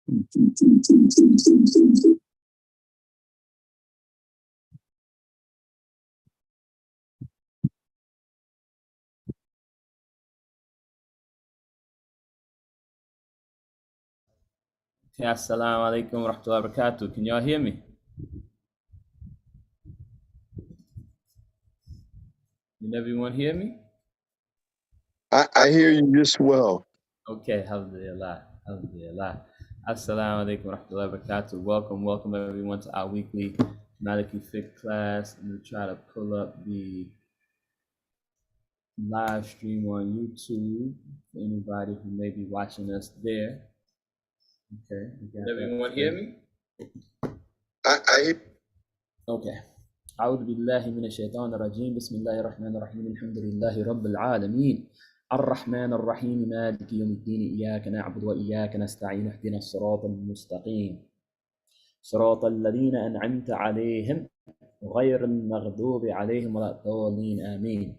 Assalamu alaikum wa rahmatullahi wa barakatuh. Can y'all hear me? Can everyone hear me? I hear you just well. Okay, alhamdulillah, alhamdulillah. Assalamu alaikum wa rahmatullahi wa barakatuh. Welcome everyone to our weekly Maliki Fiqh class. I'm going to try to pull up the live stream on YouTube for anybody who may be watching us there. Okay. Can everyone hear me? Okay. أعوذ بالله من الشيطان الرجيم بسم الله الرحمن الرحيم الحمد لله رب العالمين الرحمن الرحيم مالك يوم الدين إياك نعبد وإياك نستعين اهدنا الصراط المستقيم صراط الذين أنعمت عليهم غير المغضوب عليهم ولا الضالين آمين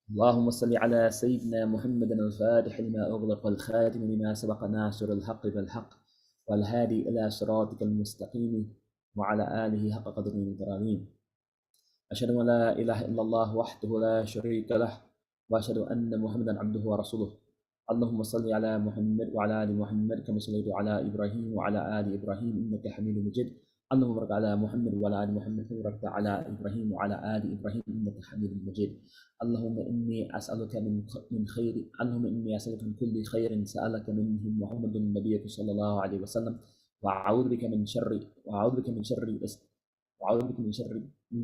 اللهم صل على سيدنا محمد الفاتح لما أغلق والخاتم لما سبق ناصر الحق بالحق والهادي إلى صراطك المستقيم وعلى آله حق قدره ومقداره أشهد أن لا إله إلا الله وحده لا شريك له وأشهد أن محمدا عبده ورسوله اللهم صل على محمد وعلى آل محمد كما صليت على إبراهيم وعلى آل إبراهيم إنك حميد مجيد اللهم بارك على محمد وعلى آل محمد كما باركت على إبراهيم وعلى آل إبراهيم إنك حميد مجيد اللهم إني أسألك من خير اللهم إني أسألك من كل خير سألك منه محمد النبي صلى الله عليه وسلم وأعوذ بك من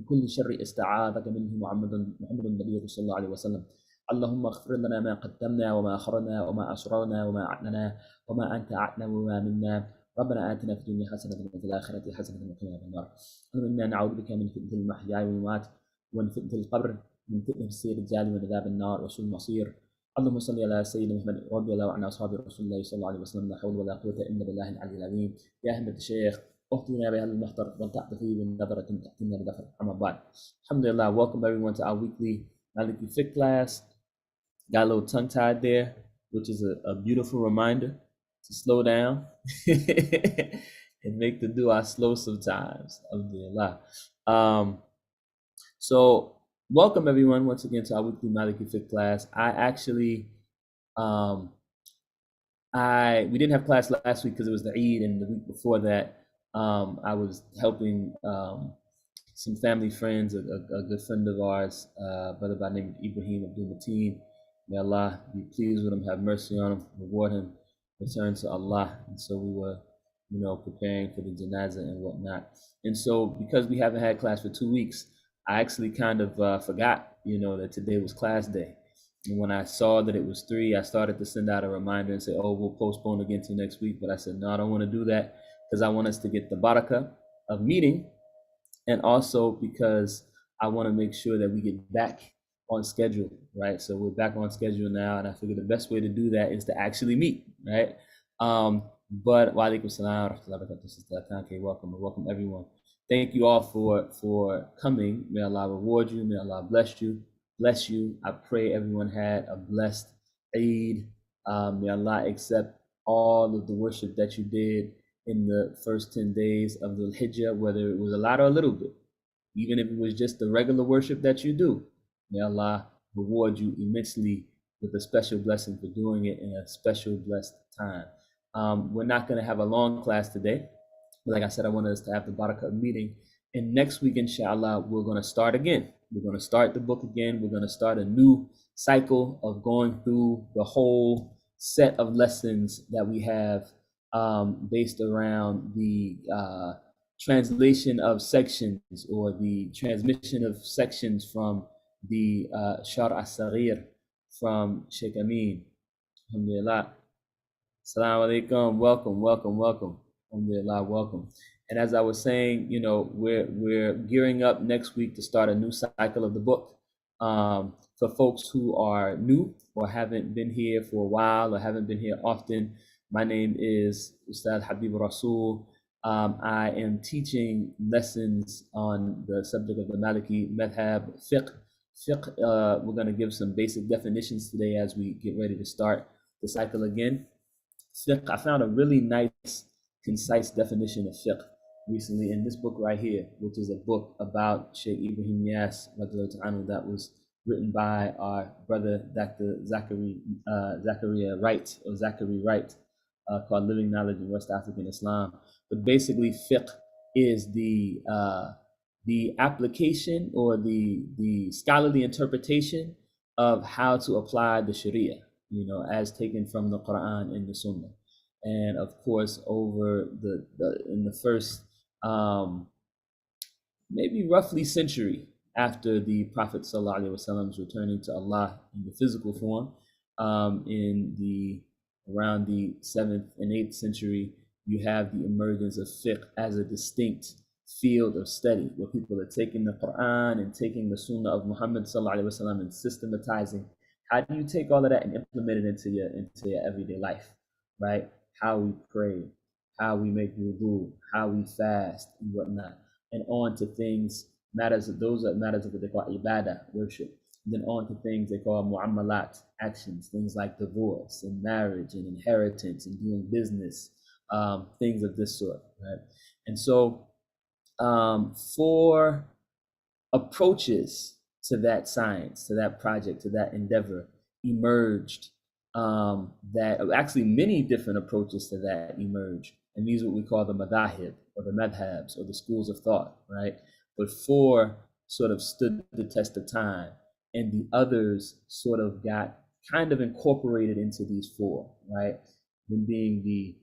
كل شر استعاذك منه محمد النبي صلى الله عليه وسلم اللهم اغفر لنا ما قدمنا وما أخرنا وما أسررنا وما أعلنا وما أنت أعلم وما منا ربنا آتنا في الدنيا حسنة وفي الآخرة حسنة وقنا عذاب النار اللهم إنا نعوذ بك من فتنة المحيا والممات ومن فتنة القبر من فتنة السير الجال ومن عذاب النار وسوء المصير اللهم صل على سيدنا محمد رضي الله عن أصحاب رسول الله صلى الله عليه وسلم لا حول ولا قوة إلا بالله العلي العظيم يا أحمد الشيخ أختنا بهذا المحضر والتعطفي بالنظرة تأتينا بدفع أما بعد Alhamdulillah, welcome everyone to our weekly Maliki Fiqh class. Got a little tongue-tied there, which is a beautiful reminder to slow down and make the dua slow sometimes. Alhamdulillah. So welcome everyone once again to our weekly Maliki Fiqh class. We didn't have class last week because it was the Eid, and the week before that I was helping some family friends, a good friend of ours, brother by the name of Ibrahim Abdul Mateen. May Allah be pleased with him, have mercy on him, reward him, return to Allah. And so we were, preparing for the janazah and whatnot. And so because we haven't had class for 2 weeks, I actually kind of forgot, that today was class day. And when I saw that it was 3, I started to send out a reminder and say, oh, we'll postpone again till next week. But I said, no, I don't want to do that because I want us to get the barakah of meeting. And also because I want to make sure that we get back on schedule, right? So we're back on schedule now, and I figure the best way to do that is to actually meet, right? But wa alaikum salam wa rahmatullahi wa barakatuh. Welcome everyone. Thank you all for coming. May Allah reward you. May Allah bless you. I pray everyone had a blessed Eid. May Allah accept all of the worship that you did in the first 10 days of the Hijjah, whether it was a lot or a little bit, even if it was just the regular worship that you do. May Allah reward you immensely with a special blessing for doing it in a special blessed time. We're not going to have a long class today. But like I said, I wanted us to have the barakah meeting. And next week, inshallah, we're going to start again. We're going to start the book again. We're going to start a new cycle of going through the whole set of lessons that we have based around the translation of sections or the transmission of sections from the Shar as-Saghir from Sheikh Amin. Alhamdulillah. Assalamu alaikum. Welcome. Alhamdulillah, welcome. And as I was saying, we're gearing up next week to start a new cycle of the book. For folks who are new or haven't been here for a while or haven't been here often, my name is Ustadh Habibur-Rasul. I am teaching lessons on the subject of the Maliki Madhab Fiqh. We're going to give some basic definitions today as we get ready to start the cycle again. Fiqh, I found a really nice concise definition of fiqh recently in this book right here, which is a book about Sheikh Ibrahim Niyas that was written by our brother Dr. Zachariah Wright, or Zachary Wright, called Living Knowledge in West African Islam. But basically, fiqh is the application, or the scholarly interpretation of how to apply the Sharia, as taken from the Quran and the Sunnah. And of course, over in the first maybe roughly century after the Prophet ﷺ's returning to Allah in the physical form, in the around the 7th and 8th century, you have the emergence of fiqh as a distinct field of study, where people are taking the Quran and taking the Sunnah of Muhammad ﷺ and systematizing. How do you take all of that and implement it into your everyday life, right? How we pray, how we make wudu, how we fast, and whatnot, and on to things, those are matters of what they call ibadah, worship. And then on to things they call mu'amalat, actions, things like divorce and marriage and inheritance and doing business, things of this sort, right? And so, for approaches to that science, to that project, to that endeavor, emerged that actually many different approaches to that emerged. And these are what we call the madahib, or the madhabs, or the schools of thought, right? But four sort of stood the test of time, and the others sort of got kind of incorporated into these four, right? Them being the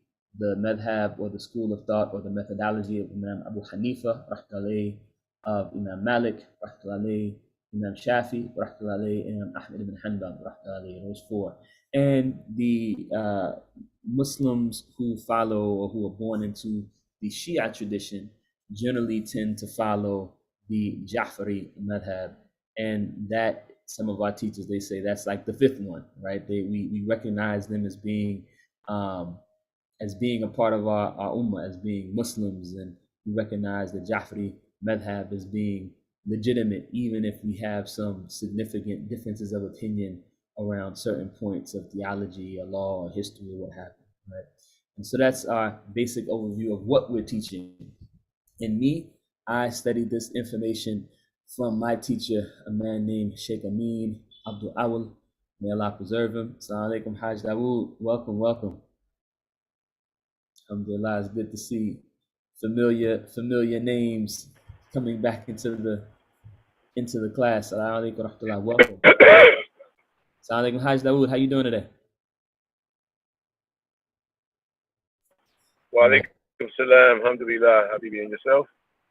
madhab, or the school of thought, or the methodology of Imam Abu Hanifa, rahmatullahi, of Imam Malik, rahmatullahi, Imam Shafi, rahmatullahi, and Imam Ahmed ibn Hanbal, rahmatullahi, those four. And the Muslims who follow, or who are born into the Shia tradition, generally tend to follow the Ja'fari madhab. And that, some of our teachers, they say that's like the fifth one, right? We recognize them as being a part of our ummah, as being Muslims, and we recognize the Ja'fari madhab as being legitimate, even if we have some significant differences of opinion around certain points of theology or law or history or what have you, right? And so that's our basic overview of what we're teaching. And me, I studied this information from my teacher, a man named Sheikh Amin Abdul Awal. May Allah preserve him. Assalamu alaikum, Hajj Dawood. Welcome. Alhamdulillah, it's good to see familiar names coming back into the class. Assalamu alaikum warahmatullah. Welcome. Assalamu alaikum, Hajj Dawood. How you doing today? Wa alaikum salam. Alhamdulillah. Habibi, and yourself?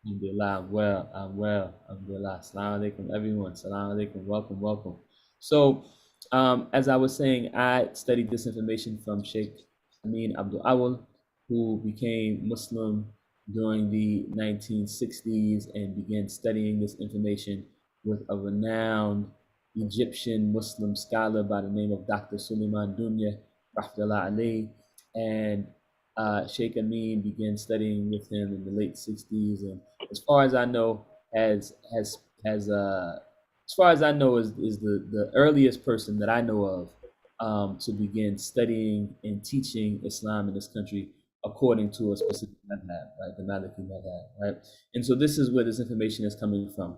Alhamdulillah, I'm well. Alhamdulillah. Assalamu alaikum, everyone. Assalamu alaikum. Welcome. So, as I was saying, I studied this information from Sheikh Amin Abdul Awal, who became Muslim during the 1960s and began studying this information with a renowned Egyptian Muslim scholar by the name of Dr. Suleiman Dunya, rahmatullah alayhi. And Sheikh Amin began studying with him in the late 60s, and as far as I know, is the earliest person that I know of to begin studying and teaching Islam in this country according to a specific madhab, right? The Maliki madhab, right? And so this is where this information is coming from.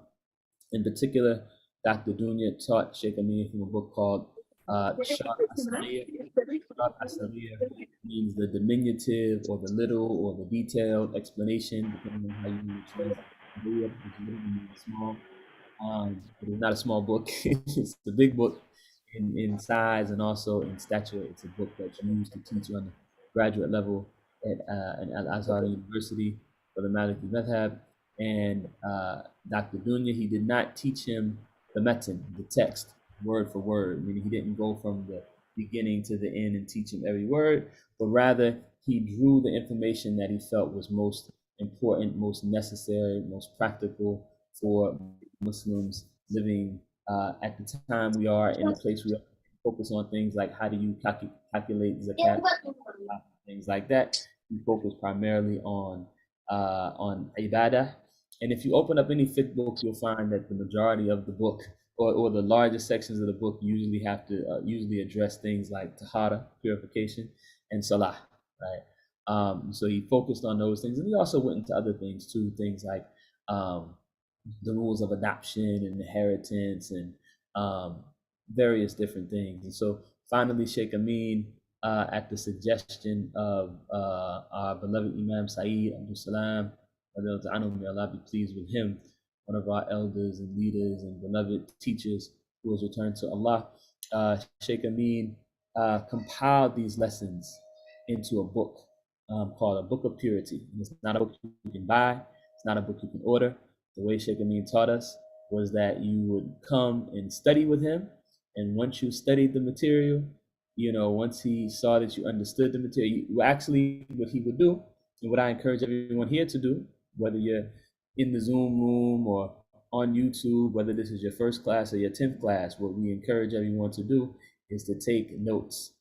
In particular, Dr. Dunya taught Sheikh Amin from a book called Sharh Asariya. Means the diminutive, or the little, or the detailed explanation, depending on how you translate it. It's really small. But it's not a small book. It's a big book in size and also in stature. It's a book that's used to teach on the graduate level at Al-Azhar University for the Maliki Madhab. And Dr. Dunya, he did not teach him the matan, the text, word for word, meaning he didn't go from the beginning to the end and teach him every word, but rather he drew the information that he felt was most important, most necessary, most practical for Muslims living at the time we are in a place we focus on things like how do you calculate zakat, things like that. We focus primarily on ibadah. And if you open up any fiqh book, you'll find that the majority of the book, or the largest sections of the book, usually have to usually address things like tahara, purification, and salah, right? So he focused on those things, and he also went into other things too, things like um, the rules of adoption and inheritance and various different things. And so finally, Sheikh Amin, at the suggestion of our beloved Imam Saeed Abdul Salam, may Allah be pleased with him, one of our elders and leaders and beloved teachers who has returned to Allah, Sheikh Amin compiled these lessons into a book called A Book of Purity. And it's not a book you can buy, it's not a book you can order. The way Sheikh Amin taught us was that you would come and study with him, and once you studied the material, once he saw that you understood the material, actually what he would do, and what I encourage everyone here to do, whether you're in the Zoom room or on YouTube, whether this is your first class or your 10th class, what we encourage everyone to do is to take notes.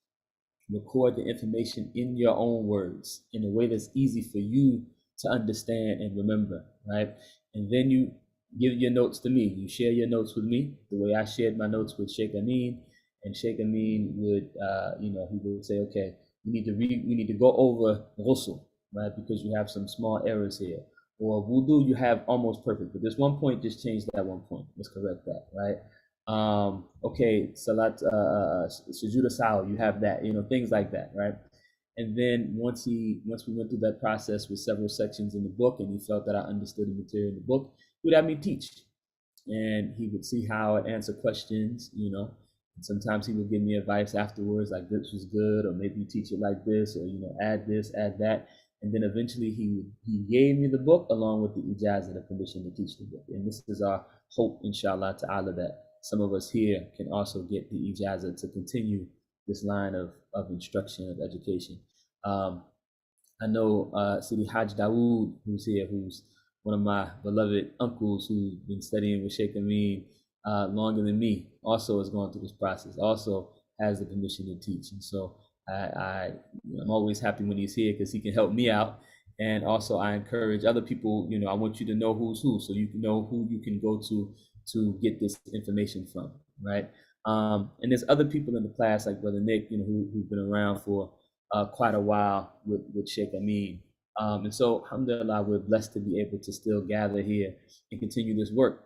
Record the information in your own words in a way that's easy for you to understand and remember, right? And then you give your notes to me. You share your notes with me the way I shared my notes with Sheikh Amin. And Sheikh Amin would, he would say, okay, we need to go over ghusl, right? Because you have some small errors here. Or wudu, you have almost perfect, but there's one point, just change that one point. Let's correct that, right? Okay, salat, sujood sahl, you have that, things like that, right? And then once we went through that process with several sections in the book, and he felt that I understood the material in the book, he would have me teach, and he would see how I'd answer questions, and sometimes he would give me advice afterwards, like this was good, or maybe you teach it like this, or add this, add that. And then eventually he gave me the book along with the ijazah, the permission to teach the book. And this is our hope, inshallah ta'ala, that some of us here can also get the ijazah to continue this line of instruction, of education. I know Sidi Hajj Dawood, who's here, who's one of my beloved uncles who's been studying with Sheikh Amin longer than me, also is going through this process, also has the permission to teach. And so I'm always happy when he's here because he can help me out. And also I encourage other people, I want you to know who's who, so you can know who you can go to get this information from, right? And there's other people in the class like Brother Nick, who've been around for quite a while with Sheikh Amin. And so, alhamdulillah, we're blessed to be able to still gather here and continue this work.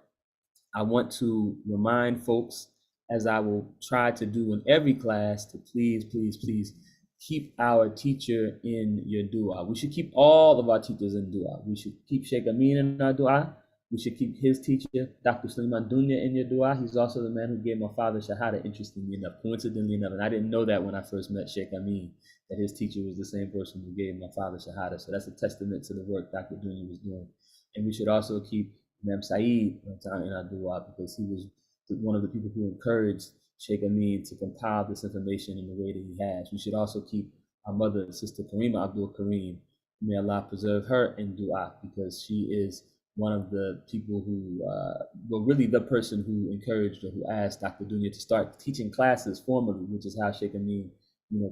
I want to remind folks, as I will try to do in every class, to please, please, please keep our teacher in your dua. We should keep all of our teachers in dua. We should keep Sheikh Amin in our dua. We should keep his teacher, Dr. Suleiman Dunya, in your dua. He's also the man who gave my father Shahada, interestingly enough, coincidentally enough. And I didn't know that when I first met Sheikh Amin, that his teacher was the same person who gave my father Shahada. So that's a testament to the work Dr. Dunya was doing. And we should also keep Imam Saeed in our dua, because he was one of the people who encouraged Sheikh Amin to compile this information in the way that he has. We should also keep our mother, Sister Karima Abdul Kareem. May Allah preserve her in dua, because she is one of the people who, really the person who encouraged or who asked Dr. Dunya to start teaching classes formally, which is how Sheikh Amin,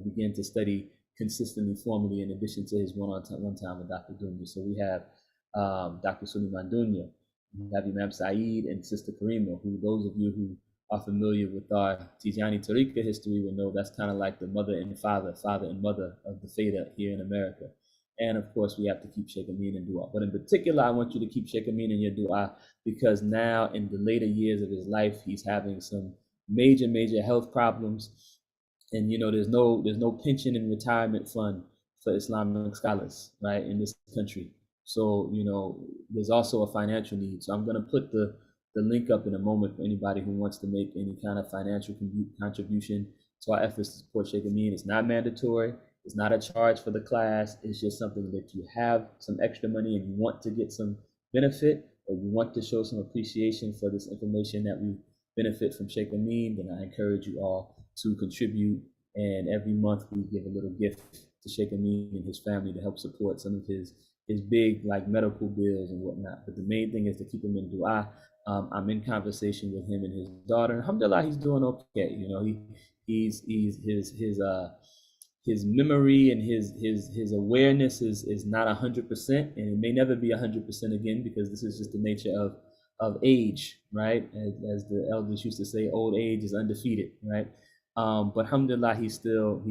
began to study consistently formally, in addition to his one time with Dr. Dunya. So we have Dr. Suleiman Dunya, we have Imam Saeed and Sister Karima, who those of you who are familiar with our Tijani Tariqa history will know that's kind of like the mother and father and mother of the Faida here in America. And of course, we have to keep Sheikh Amin in dua. But in particular, I want you to keep Sheikh Amin in your dua, because now in the later years of his life, he's having some major, major health problems. And there's no pension and retirement fund for Islamic scholars, right, in this country. So there's also a financial need. So I'm going to put the link up in a moment for anybody who wants to make any kind of financial contribution to our efforts to support Sheikh Amin. It's not mandatory. It's not a charge for the class. It's just something that you have some extra money and you want to get some benefit, or you want to show some appreciation for this information that we benefit from Sheikh Amin, then I encourage you all to contribute. And every month we give a little gift to Sheikh Amin and his family to help support some of his big medical bills and whatnot. But the main thing is to keep him in dua. I'm in conversation with him and his daughter. Alhamdulillah, he's doing okay. His memory and his awareness is not 100%, and it may never be 100% again, because this is just the nature of age, right? As the elders used to say, old age is undefeated, right? But alhamdulillah, he's still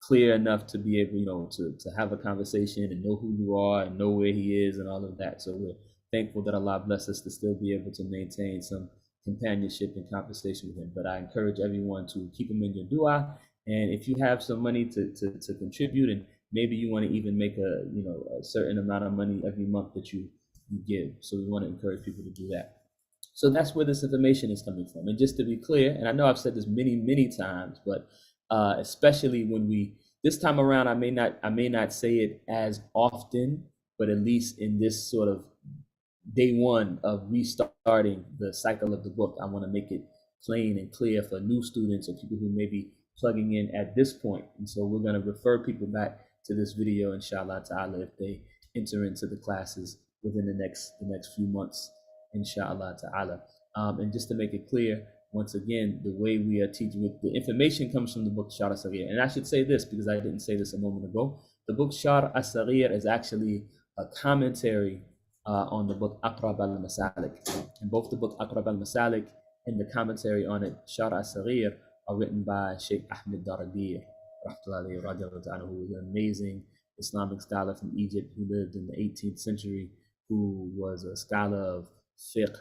clear enough to be able, to have a conversation and know who you are and know where he is and all of that. So we're thankful that Allah bless us to still be able to maintain some companionship and conversation with him. But I encourage everyone to keep him in your dua. And if you have some money to contribute, and maybe you want to even make a certain amount of money every month that you give. So we want to encourage people to do that. So that's where this information is coming from. And just to be clear, and I know I've said this many times, but especially this time around, I may not say it as often, but at least in this sort of day one of restarting the cycle of the book, I want to make it plain and clear for new students or people who may be plugging in at this point. And so we're going to refer people back to this video, inshallah ta'ala, if they enter into the classes within the next few months, inshallah ta'ala. And just to make it clear, once again, the way we are teaching with the information comes from the book Shar as-Saghir. And I should say this because I didn't say this a moment ago. The book Shar as-Saghir is actually a commentary on the book Aqrab al-Masalik. And both the book Aqrab al-Masalik and the commentary on it, Shar as-Saghir, are written by Sheikh Ahmed Daradir, who was an amazing Islamic scholar from Egypt who lived in the 18th century, who was a scholar of fiqh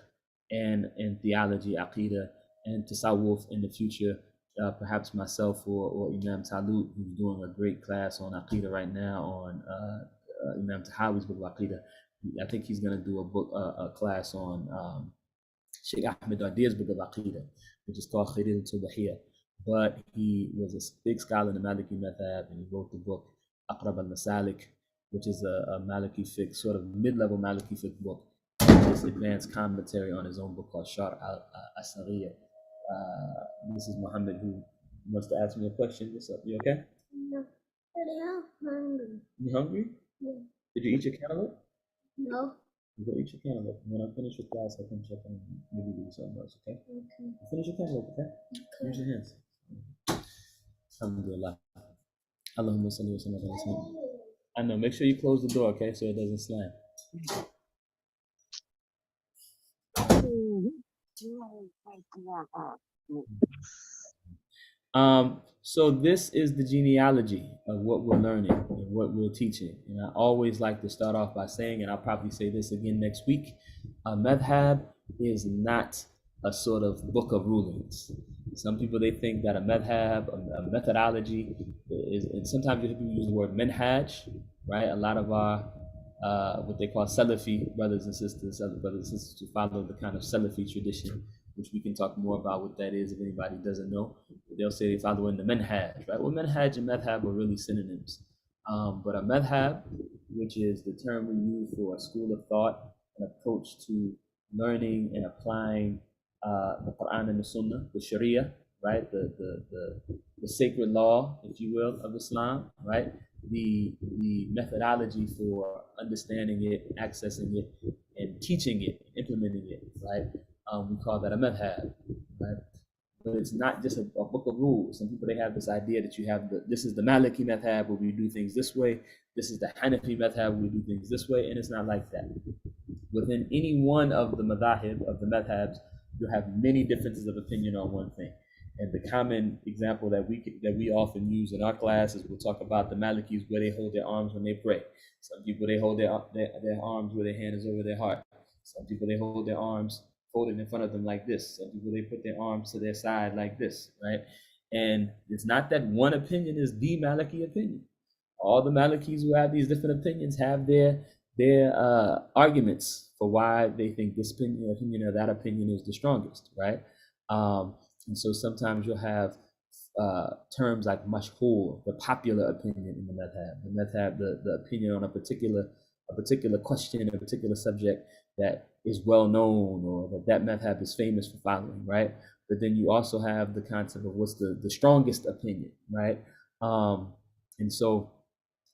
and theology, aqidah, and tasawwuf. In the future, perhaps myself or Imam Talut, who's doing a great class on aqidah right now on Imam Tahawi's book of aqidah. I think he's going to do a class on Sheikh Ahmed Dardir's book of aqidah, which is called Khiril Tubahiyya. But he was a big scholar in the Maliki Madhab, and he wrote the book Aqrab al-Masalik, which is a Maliki Fiqh, sort of mid-level Maliki Fiqh book, this advanced commentary on his own book called Shar as-Saghir. This is Muhammad, who wants to ask me a question. What's up? You okay? No, but I'm hungry. You hungry? Yeah. Did you eat your cantaloupe? No. You go eat your cantaloupe. When I finish with class, I'll come check on you. Maybe do something else, okay? Okay. Finish your cantaloupe, okay? Use your hands. Alhamdulillah. Allahumma salli wa sallam ala sayyidina. I know, make sure you close the door, okay, so it doesn't slam. So this is the genealogy of what we're learning and what we're teaching. And I always like to start off by saying, and I'll probably say this again next week, a madhab is not a sort of book of rulings. Some people, they think that a madhab, a methodology is, and sometimes people use the word minhaj, right? A lot of our what they call Salafi brothers and sisters, other brothers and sisters who follow the kind of Salafi tradition, which we can talk more about what that is if anybody doesn't know. They'll say they follow in the manhaj, right? Well, manhaj and madhab are really synonyms. But a madhab, which is the term we use for a school of thought, an approach to learning and applying the Quran and the Sunnah, the Sharia, right? The sacred law, if you will, of Islam, right? The methodology for understanding it, accessing it, and teaching it, implementing it, right? We call that a madhab, right? But it's not just a book of rules. Some people, they have this idea that you have this is the Maliki madhab where we do things this way. This is the Hanafi madhab where we do things this way, and it's not like that. Within any one of the madhahib, of the madhabs, you have many differences of opinion on one thing. And the common example that we often use in our classes, we'll talk about the Malikis where they hold their arms when they pray. Some people, they hold their arms where their hand is over their heart. Some people, they hold their arms folded in front of them like this. Some people, they put their arms to their side like this, right? And it's not that one opinion is the Maliki opinion. All the Malikis who have these different opinions have their arguments for why they think this opinion or that opinion is the strongest, right? And so sometimes you'll have terms like mashhur, the popular opinion in the madhab. The madhab, the opinion on a particular question, a particular subject that is well known, or that madhab is famous for following, right? But then you also have the concept of what's the strongest opinion, right? And so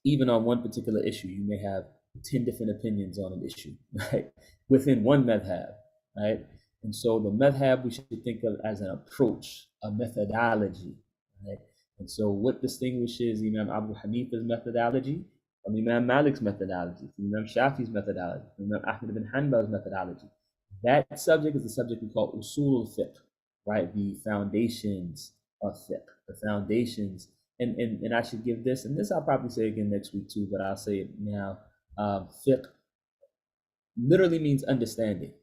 even on one particular issue, you may have 10 different opinions on an issue, right? Within one madhab, right? And so the madhab we should think of as an approach, a methodology, right? And so what distinguishes Imam Abu Hanifa's methodology from Imam Malik's methodology, from Imam Shafi's methodology, from Imam Ahmad ibn Hanbal's methodology? That subject is the subject we call usul fiqh, right? The foundations of fiqh, the foundations and I should give this, and this I'll probably say again next week too, but I'll say it now. Fiqh literally means understanding,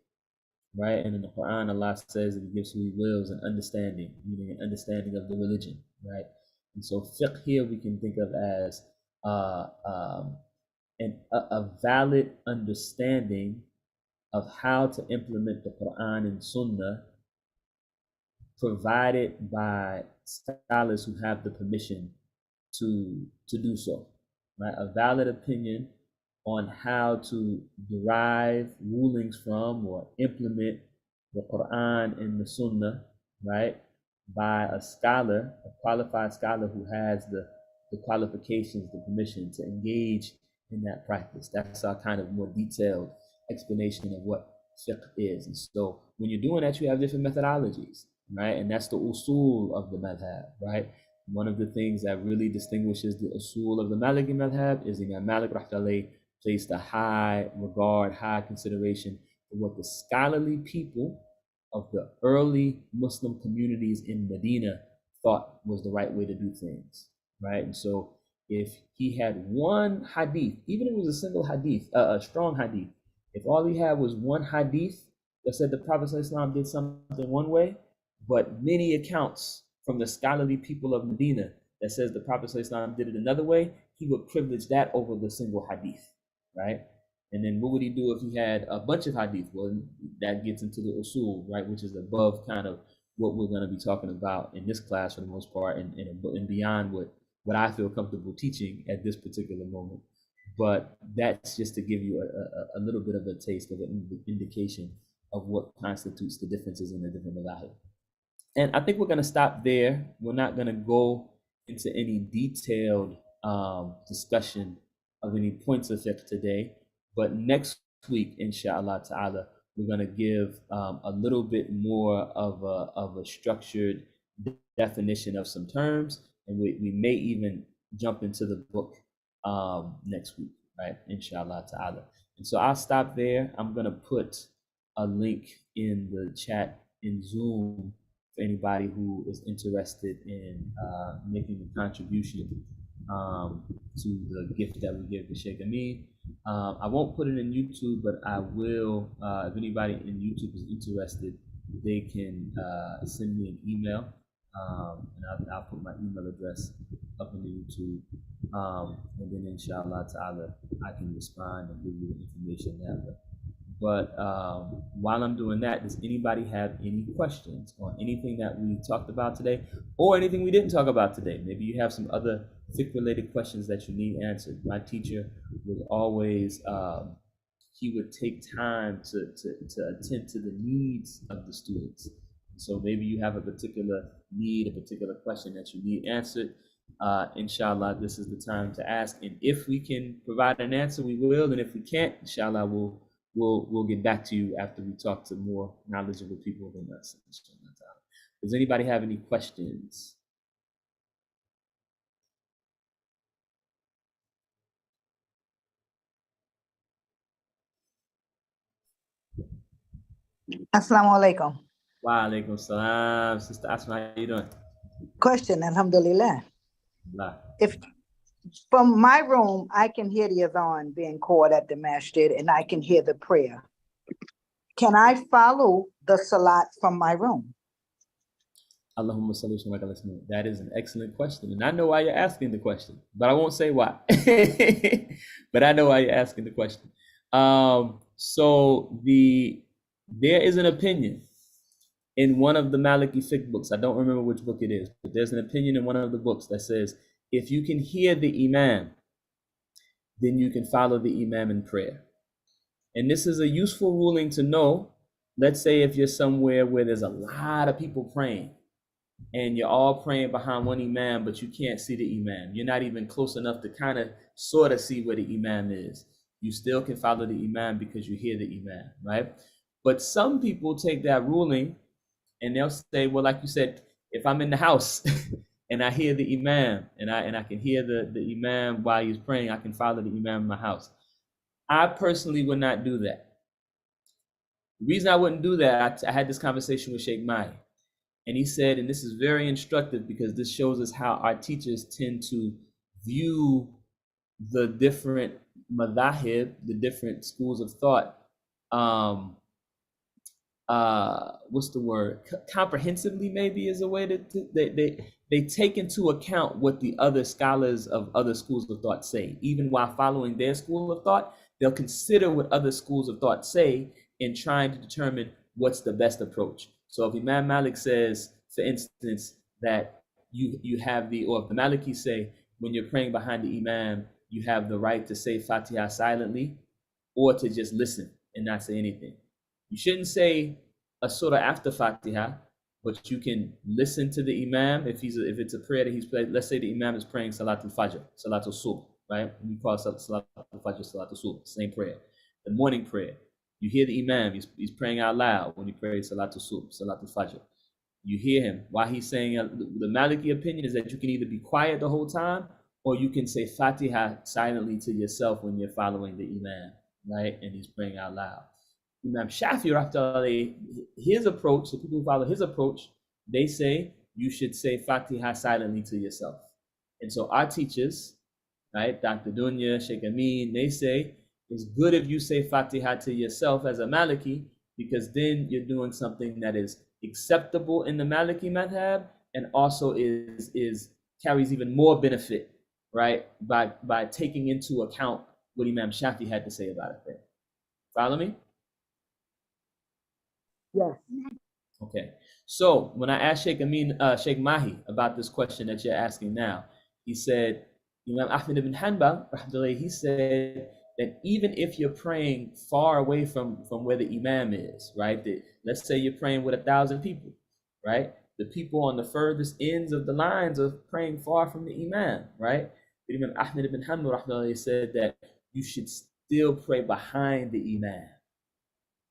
right? And in the Quran, Allah says that He gives who He wills an understanding, meaning an understanding of the religion, right? And so fiqh here we can think of as a valid understanding of how to implement the Quran and Sunnah, provided by scholars who have the permission to do so, right? A valid opinion on how to derive rulings from or implement the Quran and the Sunnah, right? By a scholar, a qualified scholar who has the qualifications, the permission to engage in that practice. That's our kind of more detailed explanation of what fiqh is. And so when you're doing that, you have different methodologies, right? And that's the usul of the madhab, right? One of the things that really distinguishes the usul of the Maliki madhab is Imam Malik rahmatullahi placed a high regard, high consideration for what the scholarly people of the early Muslim communities in Medina thought was the right way to do things, right? And so if he had one hadith, even if it was a single hadith, a strong hadith, if all he had was one hadith that said the Prophet ﷺ did something one way, but many accounts from the scholarly people of Medina that says the Prophet ﷺ did it another way, he would privilege that over the single hadith, right? And then what would he do if he had a bunch of hadith? Well, that gets into the usul, right, which is above kind of what we're going to be talking about in this class for the most part, and beyond what I feel comfortable teaching at this particular moment. But that's just to give you a little bit of a taste of an indication of what constitutes the differences in the different madhahib. And I think we're going to stop there. We're not going to go into any detailed discussion of any points of fiqh today. But next week, inshallah ta'ala, we're going to give a little bit more of a structured definition of some terms. And we may even jump into the book next week, right? Inshallah ta'ala. And so I'll stop there. I'm going to put a link in the chat in Zoom for anybody who is interested in making a contribution to the gift that we give to Sheikh Amin. I won't put it in YouTube, but I will. If anybody in YouTube is interested, they can send me an email, and I'll put my email address up in the YouTube, and then inshallah ta'ala, I can respond and give you the information that way. But while I'm doing that, does anybody have any questions on anything that we talked about today, or anything we didn't talk about today? Maybe you have some other fiqh-related questions that you need answered. My teacher would always, he would take time to attend to the needs of the students. So maybe you have a particular need, a particular question that you need answered. Inshallah, this is the time to ask. And if we can provide an answer, we will. And if we can't, inshallah, we'll get back to you after we talk to more knowledgeable people than us. Does anybody have any questions? Assalamu alaikum. Wa alaikum salam. Sister Asma, how you doing? Question, alhamdulillah. Blah. If from my room, I can hear the adhan being called at the masjid and I can hear the prayer. Can I follow the salat from my room? Allahumma salli wa sallim. That is an excellent question. And I know why you're asking the question, but I won't say why. But I know why you're asking the question. So there is an opinion in one of the Maliki Fiqh books. I don't remember which book it is, but there's an opinion in one of the books that says, if you can hear the imam, then you can follow the imam in prayer. And this is a useful ruling to know. Let's say if you're somewhere where there's a lot of people praying and you're all praying behind one imam, but you can't see the imam. You're not even close enough to kind of sort of see where the imam is. You still can follow the imam because you hear the imam, right? But some people take that ruling and they'll say, well, like you said, if I'm in the house and I hear the imam and I can hear the imam while he's praying, I can follow the imam in my house. I personally would not do that. The reason I wouldn't do that, I had this conversation with Sheikh Mai, And he said, and this is very instructive because this shows us how our teachers tend to view the different madahib, the different schools of thought, what's the word? Comprehensively, maybe is a way to they take into account what the other scholars of other schools of thought say. Even while following their school of thought, they'll consider what other schools of thought say in trying to determine what's the best approach. So if Imam Malik says, for instance, that you have the, or if the Maliki say, when you're praying behind the Imam, you have the right to say Fatiha silently or to just listen and not say anything. You shouldn't say a surah after Fatiha, but you can listen to the Imam if it's a prayer that he's praying. Let's say the Imam is praying Salatul Fajr, Salatul Subh, right? We call it Salatul Fajr, Salatul Subh, same prayer. The morning prayer. You hear the Imam, he's praying out loud when he prays Salatul Subh, Salatul Fajr. You hear him while he's saying, the Maliki opinion is that you can either be quiet the whole time or you can say Fatiha silently to yourself when you're following the Imam, right? And he's praying out loud. Imam Shafi'i, his approach, the people who follow his approach, they say you should say Fatiha silently to yourself. And so our teachers, right, Dr. Dunya, Sheikh Amin, they say it's good if you say Fatiha to yourself as a Maliki, because then you're doing something that is acceptable in the Maliki madhab and also is carries even more benefit, right, by taking into account what Imam Shafi'i had to say about it there. Follow me? Yes. Okay. So when I asked Sheikh Mahi about this question that you're asking now, he said, Imam Ahmed ibn Hanbal, he said that even if you're praying far away from where the Imam is, right? Let's say you're praying with 1,000 people, right? The people on the furthest ends of the lines are praying far from the Imam, right? But Imam Ahmed ibn Hanbal said that you should still pray behind the Imam.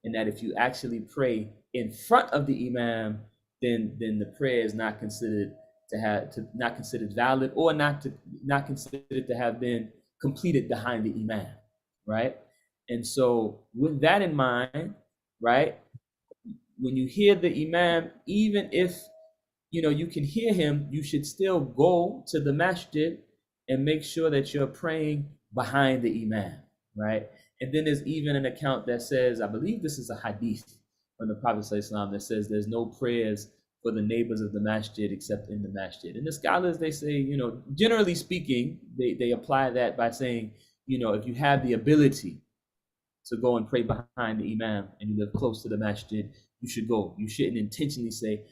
And that if you actually pray in front of the Imam, then the prayer is not considered not considered valid, or not considered to have been completed behind the Imam, right? And so with that in mind, right, when you hear the Imam, even if you can hear him, you should still go to the masjid and make sure that you're praying behind the Imam, right? And then there's even an account that says, I believe this is a hadith from the Prophet ﷺ that says there's no prayers for the neighbors of the masjid except in the masjid. And the scholars, they say, generally speaking, they apply that by saying, if you have the ability to go and pray behind the Imam and you live close to the masjid, you should go. You shouldn't intentionally say,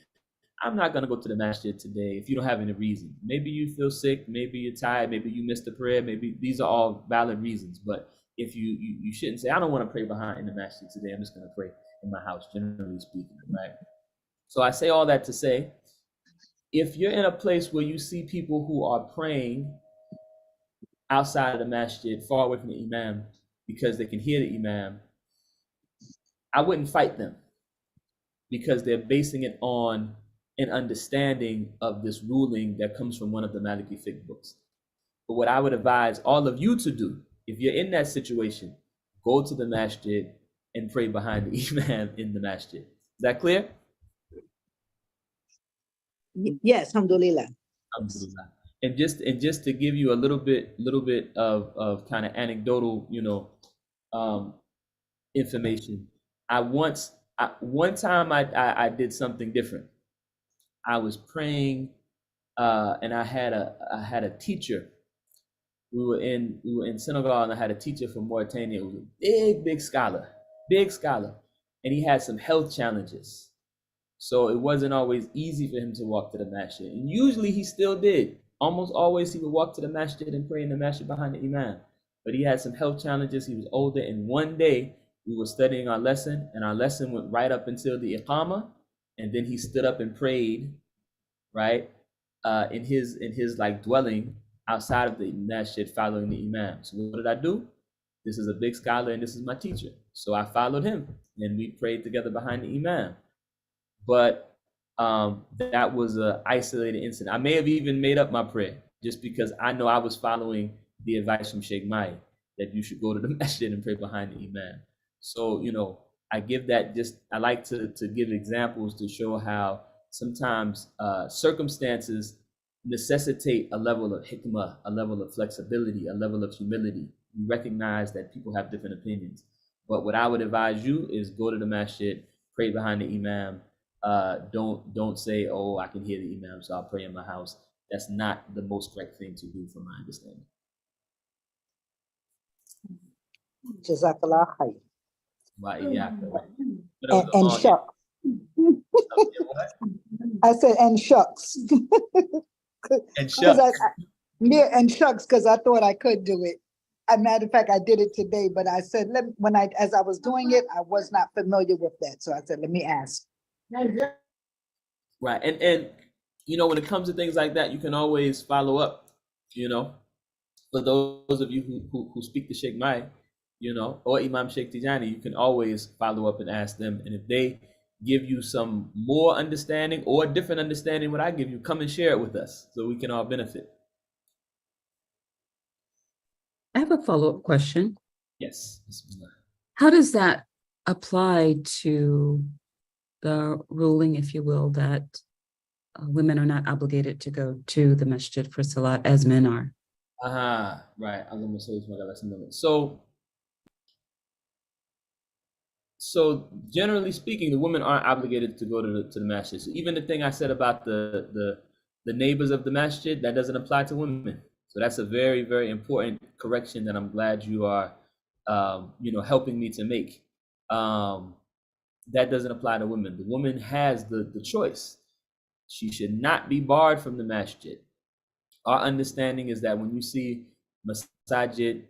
I'm not going to go to the masjid today if you don't have any reason. Maybe you feel sick, maybe you're tired, maybe you missed a prayer, maybe these are all valid reasons. But if you shouldn't say, I don't want to pray behind in the masjid today, I'm just going to pray in my house, generally speaking, right? So I say all that to say, if you're in a place where you see people who are praying outside of the masjid, far away from the Imam, because they can hear the Imam, I wouldn't fight them because they're basing it on an understanding of this ruling that comes from one of the Maliki Fiqh books. But what I would advise all of you to do, if you're in that situation, go to the masjid and pray behind the Imam in the masjid. Is that clear? Yes, alhamdulillah. Alhamdulillah. And just to give you a little bit of kind of anecdotal, information. One time I did something different. I was praying, and I had a teacher. We were in Senegal, and I had a teacher from Mauritania. Who was a big scholar, and he had some health challenges. So it wasn't always easy for him to walk to the masjid. And usually he still did. Almost always he would walk to the masjid and pray in the masjid behind the Imam. But he had some health challenges. He was older. And one day we were studying our lesson, and our lesson went right up until the Iqamah. And then he stood up and prayed, right, in his like dwelling outside of the masjid following the Imam. So what did I do? This is a big scholar and this is my teacher. So I followed him and we prayed together behind the Imam. But that was an isolated incident. I may have even made up my prayer just because I know I was following the advice from Sheikh Mai that you should go to the masjid and pray behind the Imam. So, I give that I like to give examples to show how sometimes circumstances necessitate a level of hikmah, a level of flexibility, a level of humility. You recognize that people have different opinions. But what I would advise you is go to the masjid, pray behind the imam. Don't say, oh, I can hear the imam, so I'll pray in my house. That's not the most correct thing to do, from my understanding. Jazakallah khair. Right, yeah, right. And shucks. I said, and shucks. And shucks. And shucks, because I thought I could do it. As a matter of fact, I did it today, but I said, as I was doing it, I was not familiar with that. So I said, let me ask. Right. And you know, when it comes to things like that, you can always follow up, you know. For those of you who speak to Sheikh Mai, you know, or Imam Sheikh Tijani, you can always follow up and ask them. And if they give you some more understanding or a different understanding what I give you, come and share it with us so we can all benefit. I have a follow-up question. Yes. Bismillah. How does that apply to the ruling, if you will, that women are not obligated to go to the masjid for salat as men are? Right. So generally speaking, the women aren't obligated to go to the masjid. So even the thing I said about the neighbors of the masjid, that doesn't apply to women. So that's a very, very important correction that I'm glad you are, helping me to make. That doesn't apply to women. The woman has the choice. She should not be barred from the masjid. Our understanding is that when you see masajid,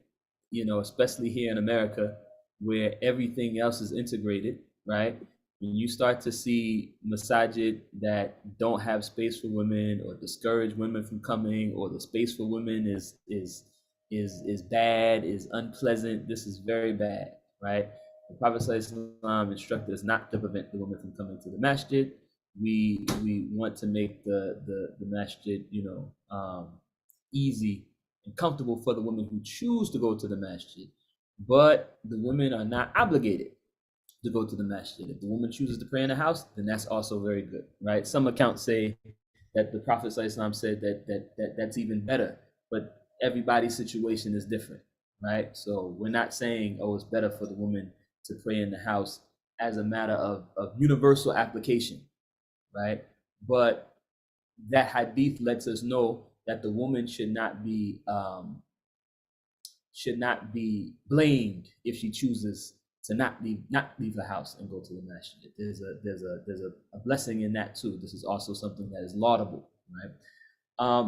especially here in America, where everything else is integrated, right? When you start to see masajid that don't have space for women or discourage women from coming, or the space for women is bad, is unpleasant, this is very bad, right? The Prophet ﷺ instructed us not to prevent the women from coming to the masjid. We want to make the masjid, easy and comfortable for the women who choose to go to the masjid. But the women are not obligated to go to the masjid. If the woman chooses to pray in the house, then that's also very good, right? Some accounts say that the Prophet ﷺ said that's even better, but everybody's situation is different, right? So we're not saying, oh, it's better for the woman to pray in the house as a matter of universal application, right? But that hadith lets us know that the woman should not be blamed if she chooses to not leave the house and go to the masjid. There's a blessing in that too. This is also something that is laudable, right?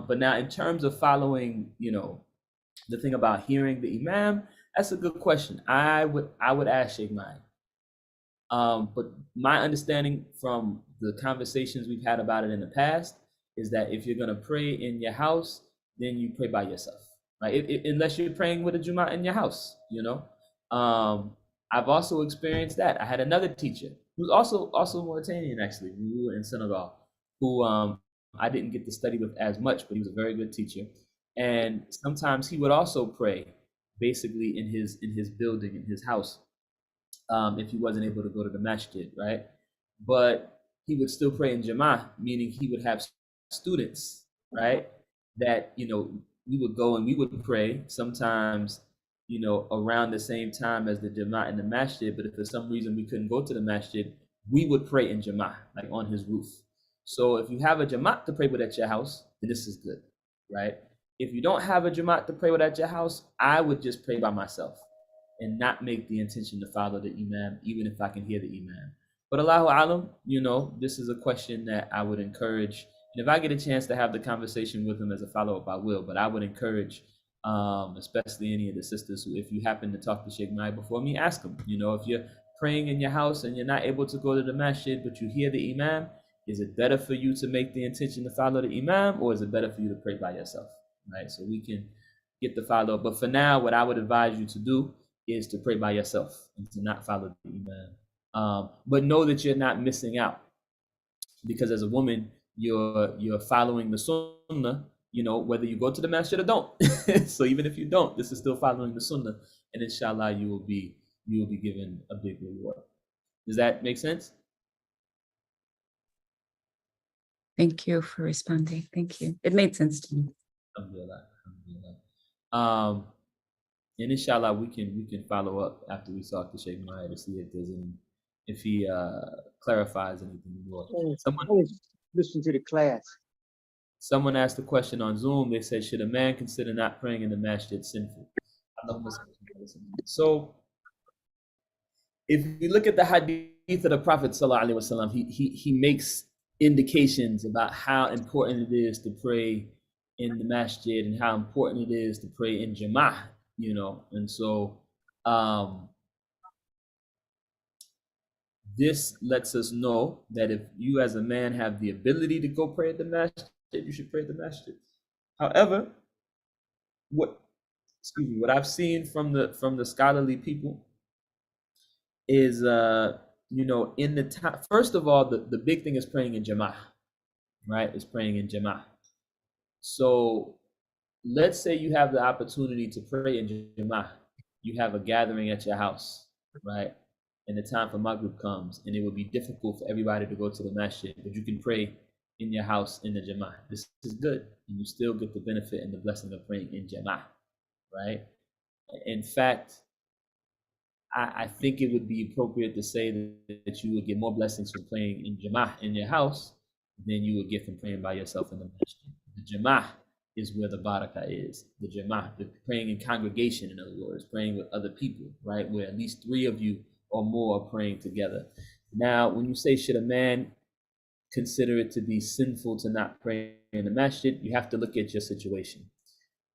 But now, in terms of following, the thing about hearing the imam, that's a good question. I would ask Sheikh Mai. But my understanding from the conversations we've had about it in the past is that if you're gonna pray in your house, then you pray by yourself, right? Unless you're praying with a Jummah in your house, I've also experienced that. I had another teacher who's also Mauritanian, actually, when we were in Senegal, who I didn't get to study with as much, but he was a very good teacher. And sometimes he would also pray basically in his building, in his house, if he wasn't able to go to the masjid, right? But he would still pray in Jama'ah, meaning he would have students, right? That, we would go and we would pray sometimes, around the same time as the Jama'ah in the masjid. But if for some reason we couldn't go to the masjid, we would pray in Jama'ah, like on his roof. So if you have a Jama'ah to pray with at your house, then this is good, right? If you don't have a Jama'ah to pray with at your house, I would just pray by myself and not make the intention to follow the imam, even if I can hear the imam. But Allahu Alam, this is a question that I would encourage. And if I get a chance to have the conversation with him as a follow-up, I will. But I would encourage, especially any of the sisters who, if you happen to talk to Sheikh Mai before me, ask him. If you're praying in your house and you're not able to go to the masjid, but you hear the imam, is it better for you to make the intention to follow the imam, or is it better for you to pray by yourself, right? So we can get the follow-up. But for now, what I would advise you to do is to pray by yourself and to not follow the imam. But know that you're not missing out, because as a woman, you're following the sunnah, whether you go to the masjid or don't. So even if you don't, this is still following the sunnah, and inshallah you will be given a big reward. Does that make sense? Thank you for responding. Thank you. It made sense to me. Alhamdulillah, alhamdulillah. And inshallah, we can follow up after we talk to Sheikh Maya to see if there's any, if he clarifies anything more. Listen to the class. Someone asked a question on Zoom. They said, should a man consider not praying in the masjid sinful? So, if you look at the hadith of the Prophet ﷺ, he makes indications about how important it is to pray in the masjid and how important it is to pray in jama'ah, you know. And so this lets us know that if you as a man have the ability to go pray at the masjid, you should pray at the masjid. However, what I've seen from the scholarly people is you know, in the time, first of all, the big thing is praying in jama'ah, right? Is praying in jama'ah. So let's say you have the opportunity to pray in jama'ah. You have a gathering at your house, right? And the time for Maghrib comes, and it would be difficult for everybody to go to the masjid, but you can pray in your house in the jama'ah. This is good, and you still get the benefit and the blessing of praying in jama'ah, right? In fact, I think it would be appropriate to say that you would get more blessings from praying in jama'ah in your house than you would get from praying by yourself in the masjid. The jama'ah is where the barakah is. The jama'ah, the praying in congregation, in other words, praying with other people, right? Where at least 3 of you or more are praying together. Now, when you say, should a man consider it to be sinful to not pray in the masjid, you have to look at your situation.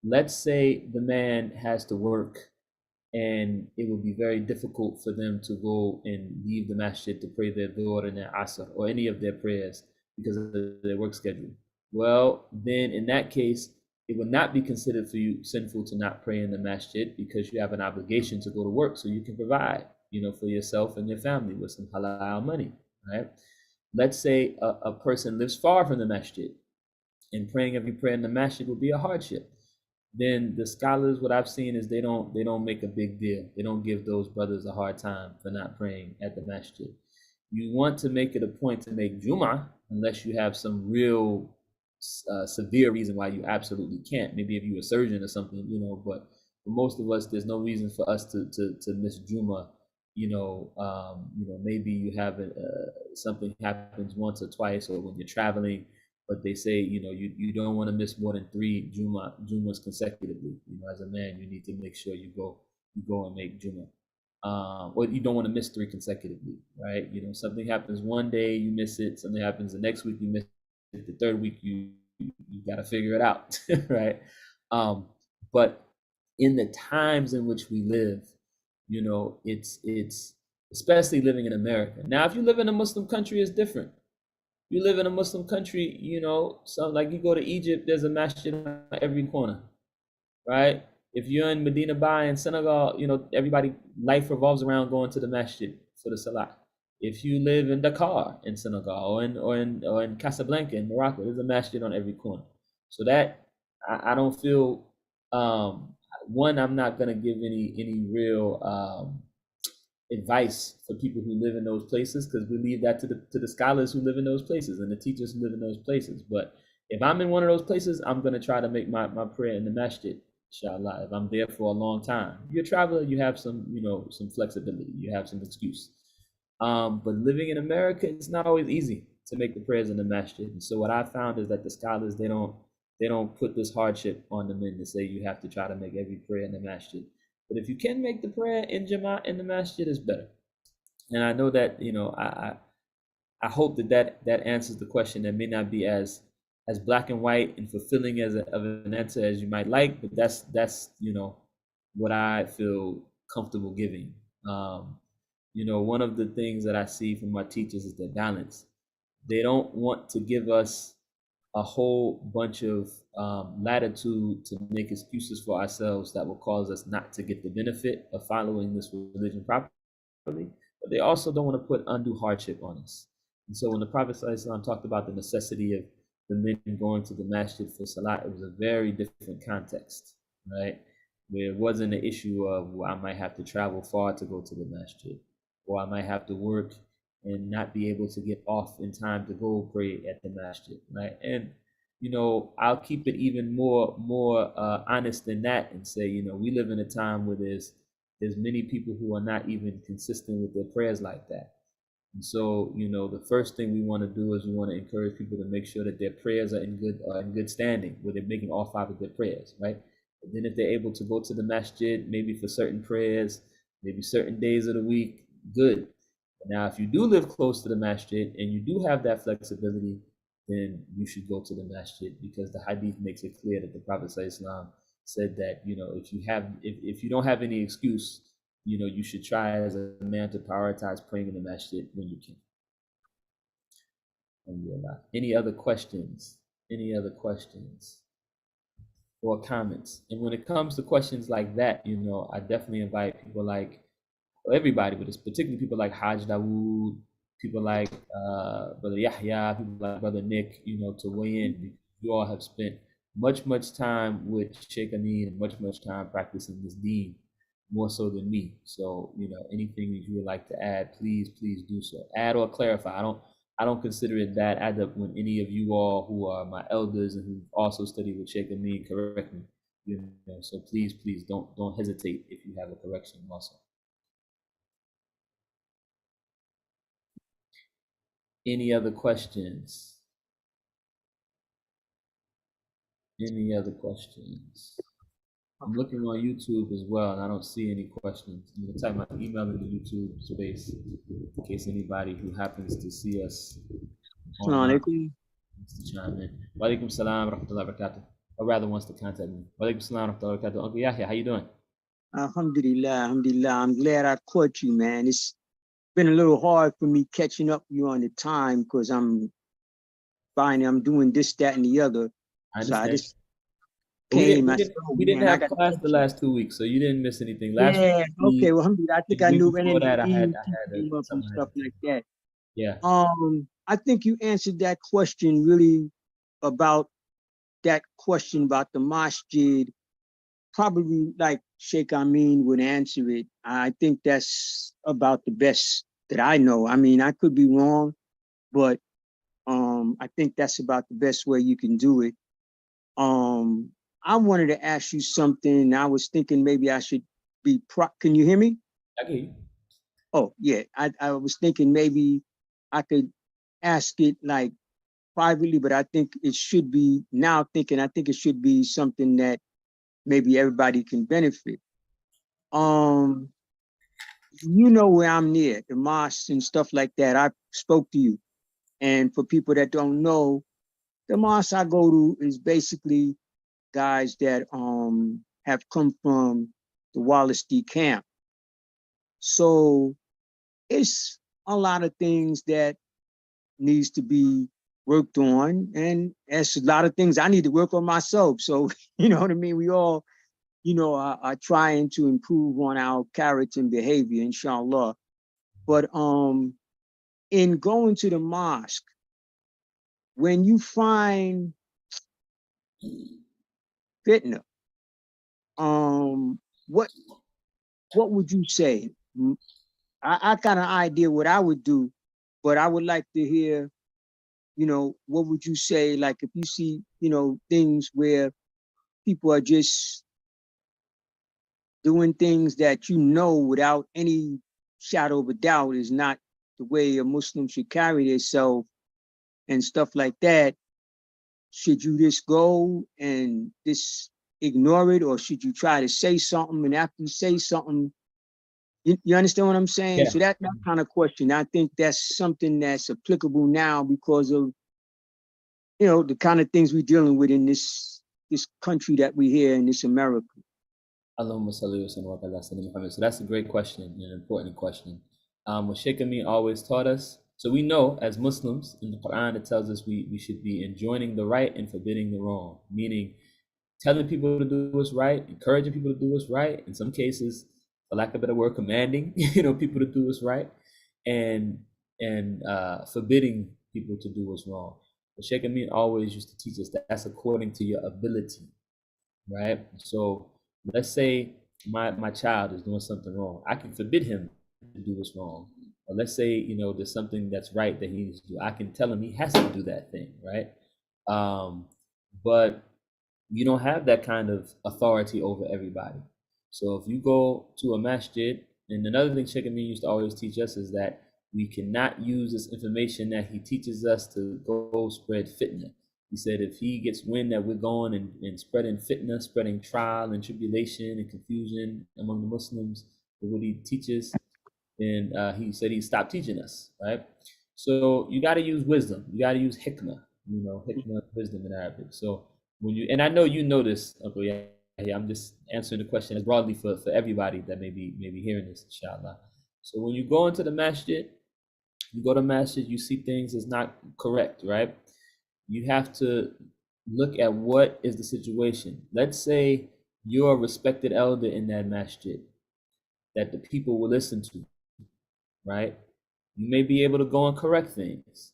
Let's say the man has to work, and it would be very difficult for them to go and leave the masjid to pray their dhuhr and their asr or any of their prayers because of their work schedule. Well, then in that case, it would not be considered for you sinful to not pray in the masjid because you have an obligation to go to work so you can provide, you know, for yourself and your family with some halal money, right? Let's say a person lives far from the masjid, and praying every prayer in the masjid would be a hardship. Then the scholars, what I've seen is they don't make a big deal. They don't give those brothers a hard time for not praying at the masjid. You want to make it a point to make Jum'ah unless you have some real severe reason why you absolutely can't. Maybe if you're a surgeon or something, you know. But for most of us, there's no reason for us to miss Jum'ah. You know, maybe you have something happens once or twice, or when you're traveling. But they say, you know, you don't want to miss more than 3 Jumu'ahs consecutively. You know, as a man, you need to make sure you go and make Jumu'ah. Or you don't want to miss 3 consecutively, right? You know, something happens one day, you miss it. Something happens the next week, you miss it. The 3rd week, you got to figure it out, right? But in the times in which we live, you know, it's especially living in America. Now, if you live in a Muslim country, it's different. You live in a Muslim country, you know, so like you go to Egypt, there's a masjid on every corner, right? If you're in Medina Bay in Senegal, you know, life revolves around going to the masjid for the salah. If you live in Dakar in Senegal or in Casablanca in Morocco, there's a masjid on every corner. So that I don't feel one, I'm not gonna give any real advice for people who live in those places, because we leave that to the scholars who live in those places and the teachers who live in those places. But if I'm in one of those places, I'm going to try to make my prayer in the masjid, inshallah, if I'm there for a long time. If you're a traveler, you have some, you know, some flexibility, you have some excuse. But living in America, it's not always easy to make the prayers in the masjid. And so what I found is that the scholars, they don't put this hardship on the men to say you have to try to make every prayer in the masjid. But if you can make the prayer in Jama'ah in the masjid, it's better. And I know that, you know, I hope that answers the question. That may not be as black and white and fulfilling of an answer as you might like, but that's you know, what I feel comfortable giving. You know, one of the things that I see from my teachers is the balance. They don't want to give us a whole bunch of latitude to make excuses for ourselves that will cause us not to get the benefit of following this religion properly, but they also don't want to put undue hardship on us. And so when the Prophet ﷺ talked about the necessity of the men going to the masjid for salat, it was a very different context, right? Where it wasn't an issue of, well, I might have to travel far to go to the masjid, or I might have to work and not be able to get off in time to go pray at the masjid, right? And I'll keep it even more honest than that and say, we live in a time where there's many people who are not even consistent with their prayers like that. And so, the first thing we want to do is we want to encourage people to make sure that their prayers are in good standing, where they're making all five of good prayers, right? And then if they're able to go to the masjid, maybe for certain prayers, maybe certain days of the week, good. Now, if you do live close to the masjid and you do have that flexibility, then you should go to the masjid, because the hadith makes it clear that the Prophet ﷺ said that, if you don't have any excuse, you should try as a man to prioritize praying in the masjid when you can. Any other questions? Any other questions or comments? And when it comes to questions like that, I definitely invite people like everybody, but it's particularly people like Hajj Dawood, people like Brother Yahya, people like Brother Nick, to weigh in, because you all have spent much time with Sheikh Amin and much time practicing this deen, more so than me. So, anything that you would like to add, please do so. Add or clarify. I don't consider it bad adab when any of you all who are my elders and who also studied with Sheikh Amin correct me. So please don't hesitate if you have a correction also. Any other questions? Any other questions? I'm looking on YouTube as well, and I don't see any questions. I'm going to type my email in the YouTube space in case anybody who happens to see us online wants to chime in. Wa alaikum salam wa rahmatullahi wa barakatuh. Or rather wants to contact me. Wa alaikum salam wa rahmatullahi wa barakatuh. Uncle Yahya, how you doing? Alhamdulillah. I'm glad I caught you, man. It's been a little hard for me catching up with you on the time, because I'm doing this, that, and the other. I So I understand. just came. We didn't have class the last 2 weeks, so you didn't miss anything. Last yeah, week, okay. Well, alhamdulillah, I think I week knew before that, I had came up and stuff like that. Yeah. I think you answered that question really about that question about the masjid, probably like Sheikh Amin would answer it. I think that's about the best that I know. I mean, I could be wrong, but I think that's about the best way you can do it. I wanted to ask you something. I was thinking maybe I should can you hear me? I can hear you. Oh, yeah. I was thinking maybe I could ask it like privately, but I think it should be, I think it should be something that maybe everybody can benefit. Where I'm near, the mosques and stuff like that. I spoke to you. And for people that don't know, the mosque I go to is basically guys that have come from the Wallace D camp. So it's a lot of things that needs to be worked on, and there's a lot of things I need to work on myself. So you know what I mean? We all, are trying to improve on our character and behavior, inshallah. But in going to the mosque, when you find fitna, what would you say? I got an idea what I would do, but I would like to hear, what would you say? Like if you see, things where people are just doing things that without any shadow of a doubt is not the way a Muslim should carry themselves and stuff like that. Should you just go and just ignore it, or should you try to say something? And after you say something, you understand what I'm saying? Yeah. So that kind of question, I think that's something that's applicable now because of, the kind of things we're dealing with in this country that we here in this America. So that's a great question, an important question. What Sheikh Amin always taught us, so we know as Muslims in the Quran it tells us we should be enjoining the right and forbidding the wrong, meaning telling people to do what's right, encouraging people to do what's right, in some cases, for lack of a better word, commanding people to do what's right, and forbidding people to do what's wrong. But Sheikh Amin always used to teach us that that's according to your ability, right? So let's say my child is doing something wrong. I can forbid him to do what's wrong. Or let's say, there's something that's right that he needs to do. I can tell him he has to do that thing, right? But you don't have that kind of authority over everybody. So if you go to a masjid, and another thing Sheikh Amin used to always teach us is that we cannot use this information that he teaches us to go spread fitna. He said if he gets wind that we're going and spreading fitna, spreading trial and tribulation and confusion among the Muslims with what he teaches, then he said he stopped teaching us, right? So you got to use wisdom. You got to use hikmah, hikmah, wisdom in Arabic. So when you, and I know you know this, Uncle Yahya, I'm just answering the question as broadly for everybody that may be hearing this, inshallah. So when you go into the masjid, you go to masjid, you see things is not correct, right? You have to look at what is the situation. Let's say you're a respected elder in that masjid that the people will listen to, right? You may be able to go and correct things.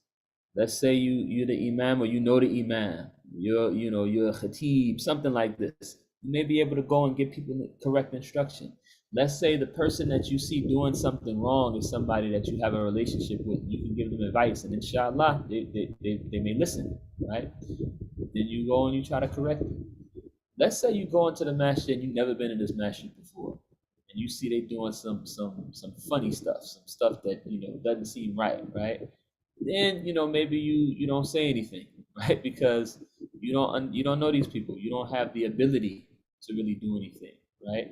Let's say you're the imam, or the imam, you're a khatib, something like this. You may be able to go and give people the correct instruction. Let's say the person that you see doing something wrong is somebody that you have a relationship with. You can give them advice, and inshallah, they may listen, right? Then you go and you try to correct it. Let's say you go into the masjid and you've never been in this masjid before, and you see they doing some funny stuff, some stuff that doesn't seem right, then maybe you don't say anything, right? Because you don't know these people, you don't have the ability to really do anything, right?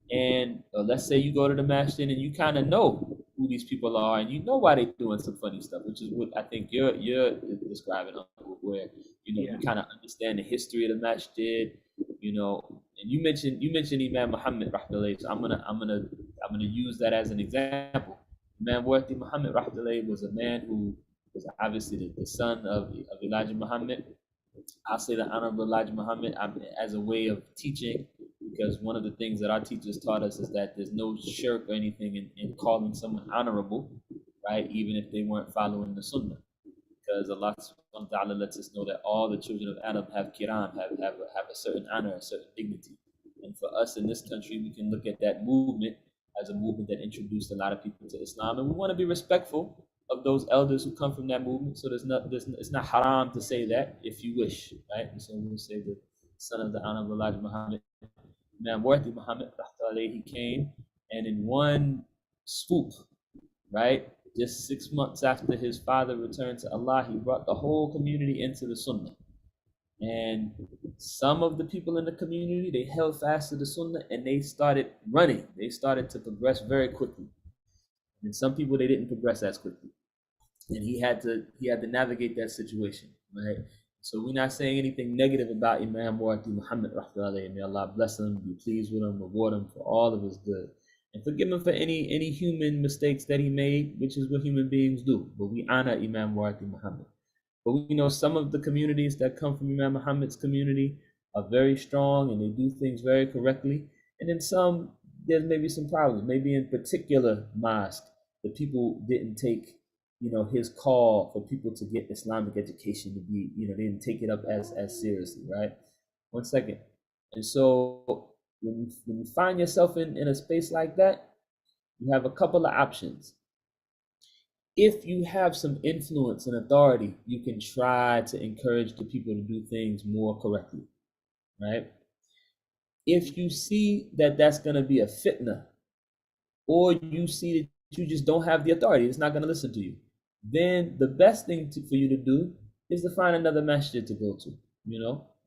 And let's say you go to the masjid and you kind of know who these people are, and you know why they're doing some funny stuff, which is what I think you're describing, where you kind of understand the history of the masjid, and you mentioned Imam Muhammad rahmatullah, so I'm gonna use that as an example. Imam Muhammad rahmatullah was a man who was obviously the son of Elijah Muhammad. I'll say the Honorable Elijah Muhammad as a way of teaching, because one of the things that our teachers taught us is that there's no shirk or anything in calling someone honorable, right? Even if they weren't following the Sunnah, because Allah subhanahu wa ta'ala lets us know that all the children of Adam have kiram, have a certain honor, a certain dignity. And for us in this country, we can look at that movement as a movement that introduced a lot of people to Islam, and we want to be respectful of those elders who come from that movement. So it's not haram to say that if you wish, right? And so we'll say the son of the Honorable Elijah Muhammad, Imam Muhammad, he came, and in one swoop, right, just 6 months after his father returned to Allah, he brought the whole community into the Sunnah. And some of the people in the community, they held fast to the Sunnah and they started running. They started to progress very quickly. And some people, they didn't progress as quickly. And he had to navigate that situation, right? So we're not saying anything negative about Imam Muhammad rahmatullah. May Allah bless him, be pleased with him, reward him for all of his good, and forgive him for any human mistakes that he made, which is what human beings do. But we honor Imam Muhammad. But we know some of the communities that come from Imam Muhammad's community are very strong and they do things very correctly. And in some, there's maybe some problems. Maybe in particular mosque, the people didn't take, his call for people to get Islamic education to be, they didn't take it up as seriously, right? One second. And so when you find yourself in a space like that, you have a couple of options. If you have some influence and authority, you can try to encourage the people to do things more correctly, right? If you see that that's going to be a fitna, or you see that you just don't have the authority, it's not going to listen to you, then the best thing for you to do is to find another masjid to go to.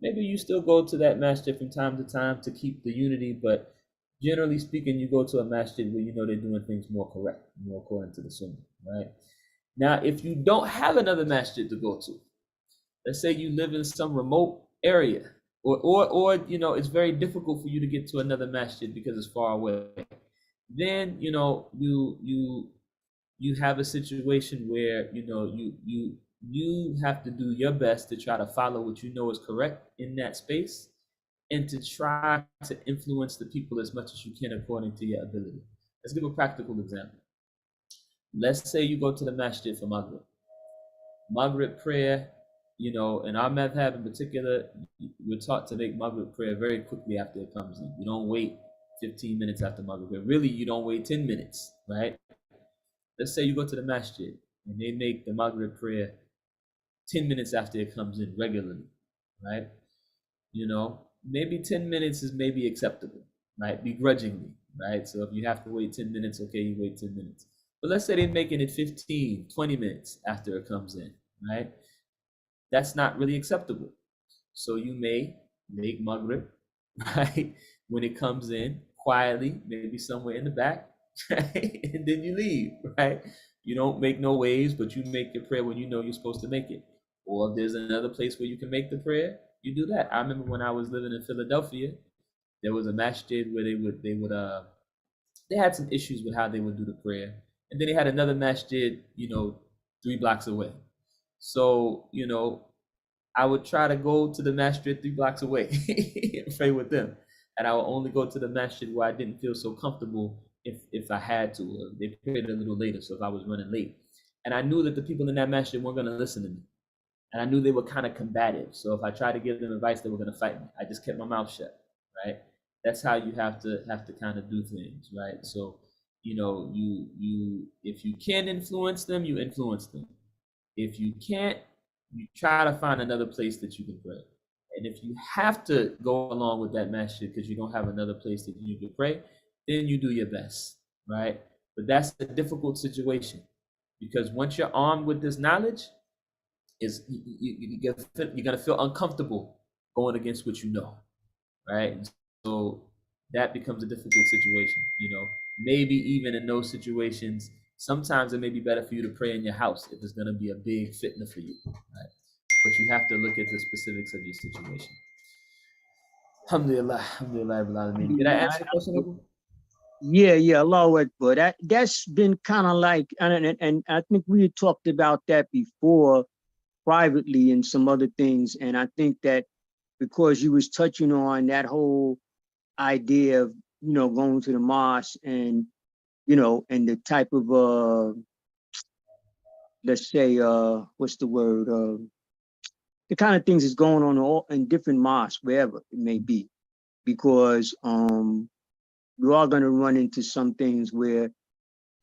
Maybe you still go to that masjid from time to time to keep the unity, but generally speaking, you go to a masjid where they're doing things more correct, more according to the Sunnah, right? Now, if you don't have another masjid to go to, let's say you live in some remote area, or it's very difficult for you to get to another masjid because it's far away, then you have a situation where you have to do your best to try to follow what you know is correct in that space, and to try to influence the people as much as you can according to your ability. Let's give a practical example. Let's say you go to the masjid for Maghrib. Maghrib prayer, in our madhab in particular, we're taught to make Maghrib prayer very quickly after it comes in. You don't wait 15 minutes after Maghrib prayer. Really, you don't wait 10 minutes, right? let's say you go to the masjid and they make the Maghrib prayer 10 minutes after it comes in regularly, right? Maybe 10 minutes is maybe acceptable, right? Begrudgingly, right? So if you have to wait 10 minutes, okay, you wait 10 minutes. But let's say they're making it 15, 20 minutes after it comes in, right? That's not really acceptable. So you may make Maghrib, right? When it comes in quietly, maybe somewhere in the back, right? And then you leave, right? You don't make no waves, but you make your prayer when you know you're supposed to make it. Or if there's another place where you can make the prayer, you do that. I remember when I was living in Philadelphia, there was a masjid where they had some issues with how they would do the prayer. And then they had another masjid, 3 blocks away. So, I would try to go to the masjid 3 blocks away and pray with them. And I would only go to the masjid where I didn't feel so comfortable if I had to. Or they prayed a little later, so if I was running late. And I knew that the people in that masjid weren't going to listen to me. And I knew they were kind of combative. So if I tried to give them advice, they were going to fight me. I just kept my mouth shut, right? That's how you have to kind of do things, right? So, you if you can influence them, you influence them. If you can't, you try to find another place that you can pray. And if you have to go along with that masjid because you don't have another place that you can pray, then you do your best, right? But that's a difficult situation because once you're armed with this knowledge, you're going to feel uncomfortable going against what you know, right? And so that becomes a difficult situation, Maybe even in those situations, sometimes it may be better for you to pray in your house if it's going to be a big fitna for you, right? But you have to look at the specifics of your situation. Alhamdulillah, alhamdulillah. Did I answer the question? Yeah, Allahu Akbar. That's been kind of like, and I think we had talked about that before privately and some other things. And I think that because you was touching on that whole idea of, going to the mosque and, and the type of, let's say, what's the word? The kind of things that's going on all in different mosques, wherever it may be, because we are going to run into some things where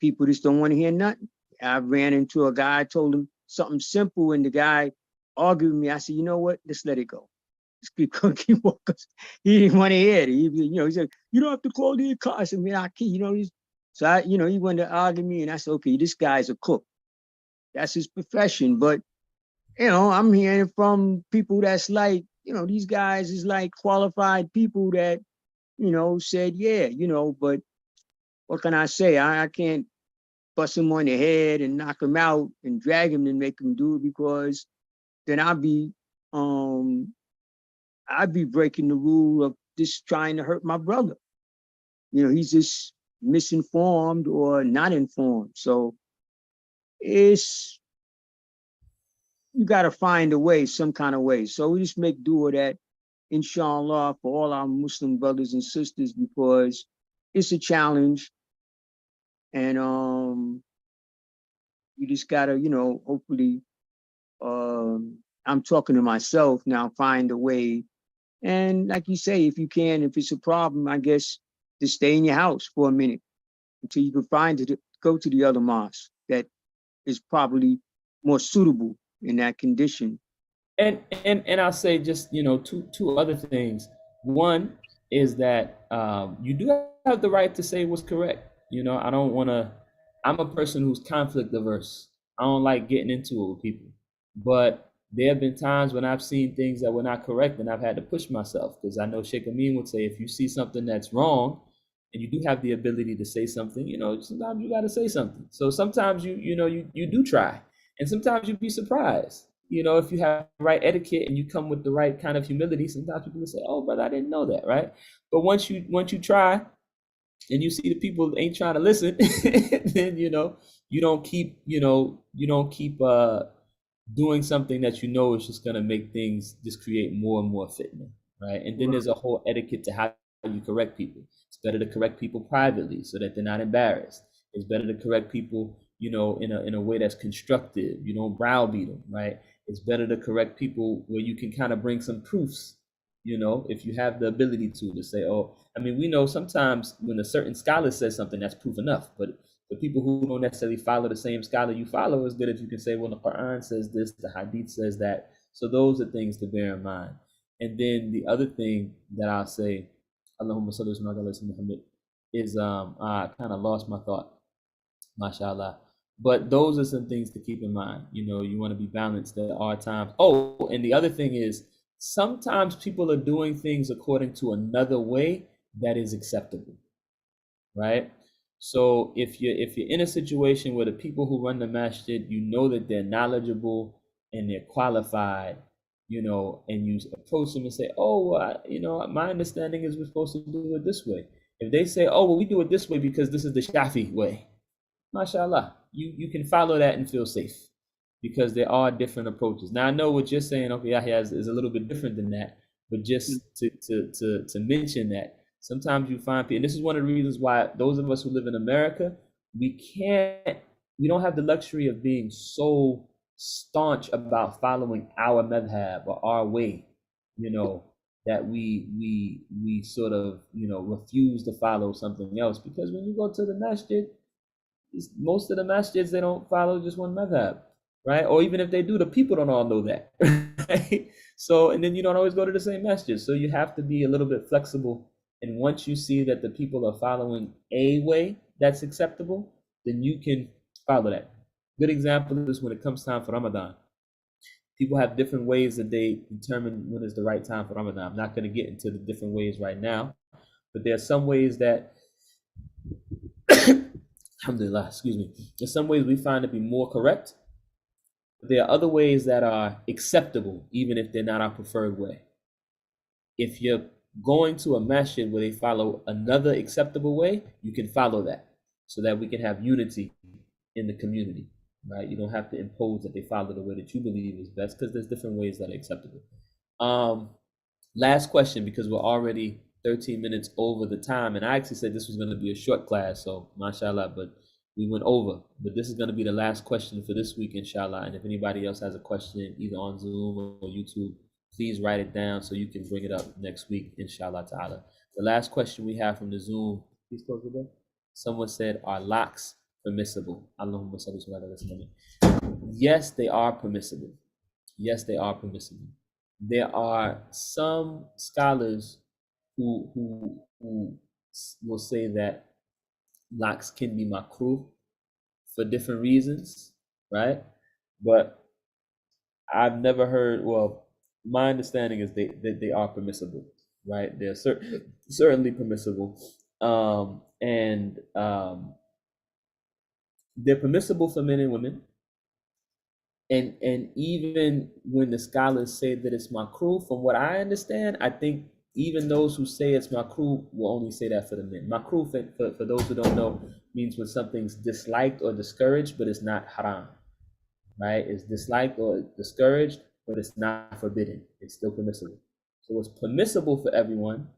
people just don't want to hear nothing. I ran into a guy, I told him something simple, and the guy argued with me. I said, you know what? Let's let it go. Let's keep walking. He didn't want to hear it. He said, you don't have to call the car. I said, man, I can't, so he wanted to argue me, and I said, okay, this guy's a cook. That's his profession. But, I'm hearing from people that's like, these guys is like qualified people that, said, yeah, but what can I say? I can't bust him on the head and knock him out and drag him and make him do it, because then I'd be breaking the rule of just trying to hurt my brother. He's just misinformed or not informed. So you got to find a way, some kind of way. So we just make do with that, inshallah, for all our Muslim brothers and sisters, because it's a challenge. And you just got to, hopefully, I'm talking to myself now, find a way. And like you say, if you can, if it's a problem, I guess, just stay in your house for a minute until you can find it, go to the other mosque that is probably more suitable in that condition. And I'll say just, two other things. One is that you do have the right to say what's correct. I don't want to, I'm a person who's conflict averse. I don't like getting into it with people. But there have been times when I've seen things that were not correct and I've had to push myself, because I know Sheikh Amin would say, if you see something that's wrong and you do have the ability to say something, sometimes you got to say something. So sometimes you do try, and sometimes you'd be surprised. If you have the right etiquette and you come with the right kind of humility, sometimes people will say, oh, brother, I didn't know that, right? But once you try and you see the people ain't trying to listen, then, you don't keep doing something that is just going to make things just create more and more fitna, right? And then there's a whole etiquette to how you correct people. It's better to correct people privately so that they're not embarrassed. It's better to correct people, in a way that's constructive. You don't browbeat them, right? It's better to correct people where you can kind of bring some proofs, if you have the ability to say, oh, I mean, we know sometimes when a certain scholar says something, that's proof enough. But For people who don't necessarily follow the same scholar you follow, it's good if you can say, well, the Quran says this, the Hadith says that. So those are things to bear in mind. And then the other thing that I'll say, Allahumma salli wa sallim ala Muhammad, is I kind of lost my thought, mashallah. But those are some things to keep in mind. You know, you want to be balanced. There are times. Oh, and the other thing is, sometimes people are doing things according to another way that is acceptable, right? So if you're in a situation where the people who run the masjid, you know that they're knowledgeable and they're qualified, you know, and you approach them and say, oh, you know, my understanding is we're supposed to do it this way. If they say, oh, well, we do it this way because this is the Shafi way, mashallah, you can follow that and feel safe, because there are different approaches. Now I know what you're saying, okay, Yahya is a little bit different than that, but just to mention that sometimes you find people, and this is one of the reasons why those of us who live in America, we don't have the luxury of being so staunch about following our madhab or our way, you know, that we sort of, you know, refuse to follow something else. Because when you go to the masjid, most of the masjids, they don't follow just one madhab, right? Or even if they do, the people don't all know that, right? So, and then you don't always go to the same masjid. So you have to be a little bit flexible. And once you see that the people are following a way that's acceptable, then you can follow that. Good example is when it comes time for Ramadan. People have different ways that they determine when is the right time for Ramadan. I'm not going to get into the different ways right now, but there are some ways that alhamdulillah, excuse me. In some ways we find to be more correct. But there are other ways that are acceptable, even if they're not our preferred way. If you're going to a masjid where they follow another acceptable way, you can follow that so that we can have unity in the community, right? You don't have to impose that they follow the way that you believe is best, because there's different ways that are acceptable. Last question, because we're already 13 minutes over the time, and I actually said this was going to be a short class, so mashallah, but we went over. But this is going to be the last question for this week, inshallah. And if anybody else has a question, either on Zoom or YouTube, please write it down so you can bring it up next week, inshallah ta'ala. The last question we have from the Zoom, please close the door. Someone said, are locks permissible? Allahumma salli wa sallam. Yes, they are permissible. Yes, they are permissible. There are some scholars who will say that locks can be makruh for different reasons, right? But I've never heard, well, my understanding is that they are permissible, right? They're certainly permissible. They're permissible for men and women. And even when the scholars say that it's makruh, from what I understand, I think even those who say it's makruh will only say that for the men. Makruh, for those who don't know, means when something's disliked or discouraged, but it's not haram, right? It's disliked or discouraged, but it's not forbidden. It's still permissible. So it's permissible for everyone.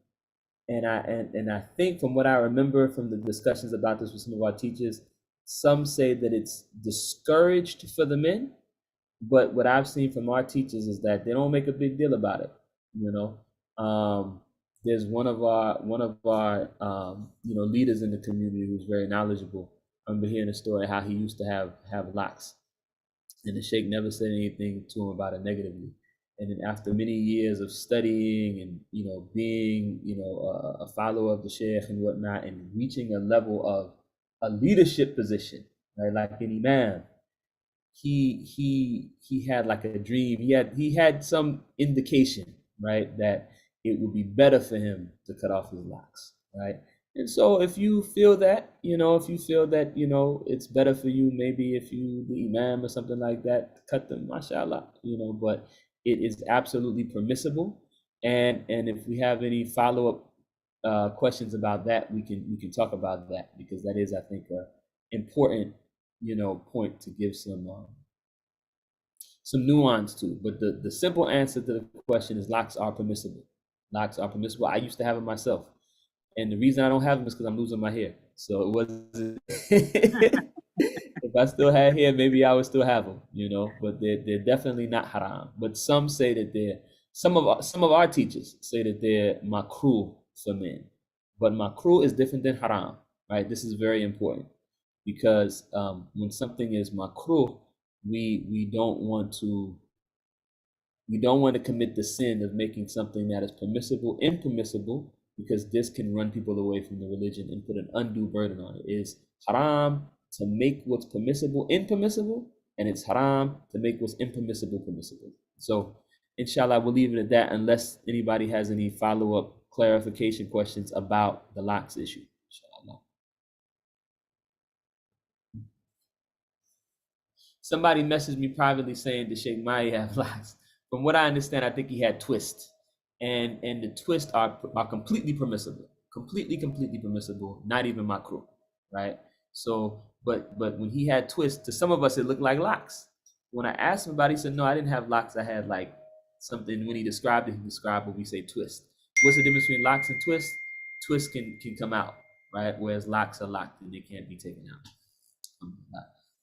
And I think from what I remember from the discussions about this with some of our teachers, some say that it's discouraged for the men. But what I've seen from our teachers is that they don't make a big deal about it. You know, there's one of our leaders in the community who's very knowledgeable. I remember hearing a story how he used to have locks, and the sheikh never said anything to him about it negatively. And then after many years of studying and being a follower of the sheikh and whatnot, and reaching a level of a leadership position, right, like an imam. He had like a dream. He had some indication, right, that it would be better for him to cut off his locks, right? And so if you feel that, it's better for you, maybe if you the imam or something like that, cut them, mashallah, but it is absolutely permissible. And if we have any follow-up questions about that, we can talk about that, because that is, I think, important point to give some nuance to. But the simple answer to the question is locks are permissible. Locks are permissible. I used to have them myself, and the reason I don't have them is because I'm losing my hair. So it wasn't. If I still had hair, maybe I would still have them, But they're definitely not haram. But some say that some of our teachers say that they're makruh for men. But makruh is different than haram, right? This is very important. because when something is makruh, we don't want to commit the sin of making something that is permissible impermissible, because this can run people away from the religion and put an undue burden on it. It is haram to make what's permissible impermissible, and it's haram to make what's impermissible permissible. So inshallah, we'll leave it at that unless anybody has any follow-up clarification questions about the locks issue. Inshallah. Somebody messaged me privately saying, does Sheikh Mai have locks? From what I understand, I think he had twists, and the twists are completely permissible, completely permissible, not even makruh, right? So, but when he had twists, to some of us it looked like locks. When I asked him about it, he said, no, I didn't have locks. I had like something. When he described it, he described what we say twist. What's the difference between locks and twists? Twists can come out, right? Whereas locks are locked and they can't be taken out.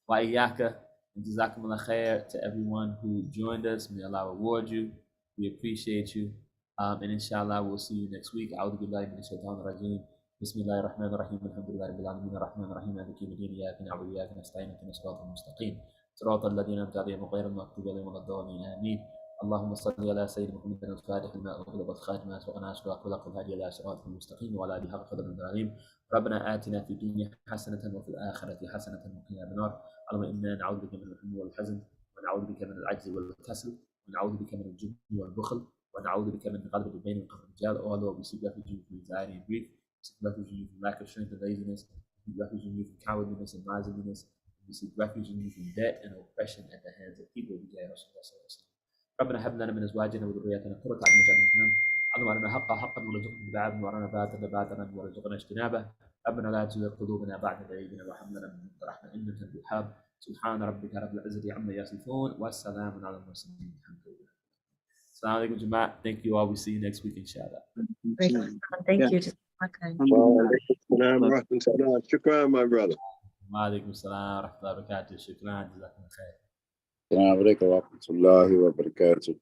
Wa iyaka. And jazakumullah khair to everyone who joined us. May Allah reward you. We appreciate you. And inshallah, we'll see you next week. A'udhu billahi minash shaitanir rajeem. Bismillahir rahmanir rahim. Alhamdulillahi rabbil alamin. Ar-rahmanir rahim. Maliki yawmiddin. Iyyaka na'budu wa iyyaka nasta'in. Ihdinas siratal mustaqim. Siratal ladzina an'amta 'alayhim ghayril maghdubi 'alayhim waladdallin. Amin. اللهم صل على سيدنا محمد الفاتح لما أغلق والخاتم لما سبق ناصر الحق الهادي إلى صراطك المستقيم وعلى آله حق قدر العظيم. ربنا آتنا في الدنيا حسنة وفي الآخرة حسنة وقنا عذاب النار. اللهم إنا نعوذ بك من الهم والحزن، ونعوذ بك من العجز والكسل، ونعوذ بك من الجبن والبخل، ونعوذ بك من غلبة الدين وقهر الرجال. Oh Lord, we seek refuge in you from anxiety and grief. We seek refuge in you from lack of strength and laziness. We seek refuge in you from cowardliness and miserliness. We seek refuge in you from debt and oppression at the hands of people. ربنا هب لنا من ازواجنا وذرياتنا قرة اعين واجعلنا للمتقين. اللهم ارنا حقا حقا وارزقنا اتباعه، وارنا باطلا باطلا وارزقنا اجتنابه. ربنا لا تزغ قلوبنا بعد إذ هديتنا وهب لنا من لدنك رحمة انك انت الوهاب. سبحان ربك رب العزة عما يصفون والسلام على المرسلين الحمد لله. Assalamu alaikum Jamaat. Thank you all. We see you next week inshallah. Thank you. Okay. Wa alaikum salam wa rahmatullah. Shukran, my brother. Wa alaikum salam wa rahmatullahi wa barakatuh. Shukran. Jazakumullah khair. السلام عليكم ورحمة الله وبركاته.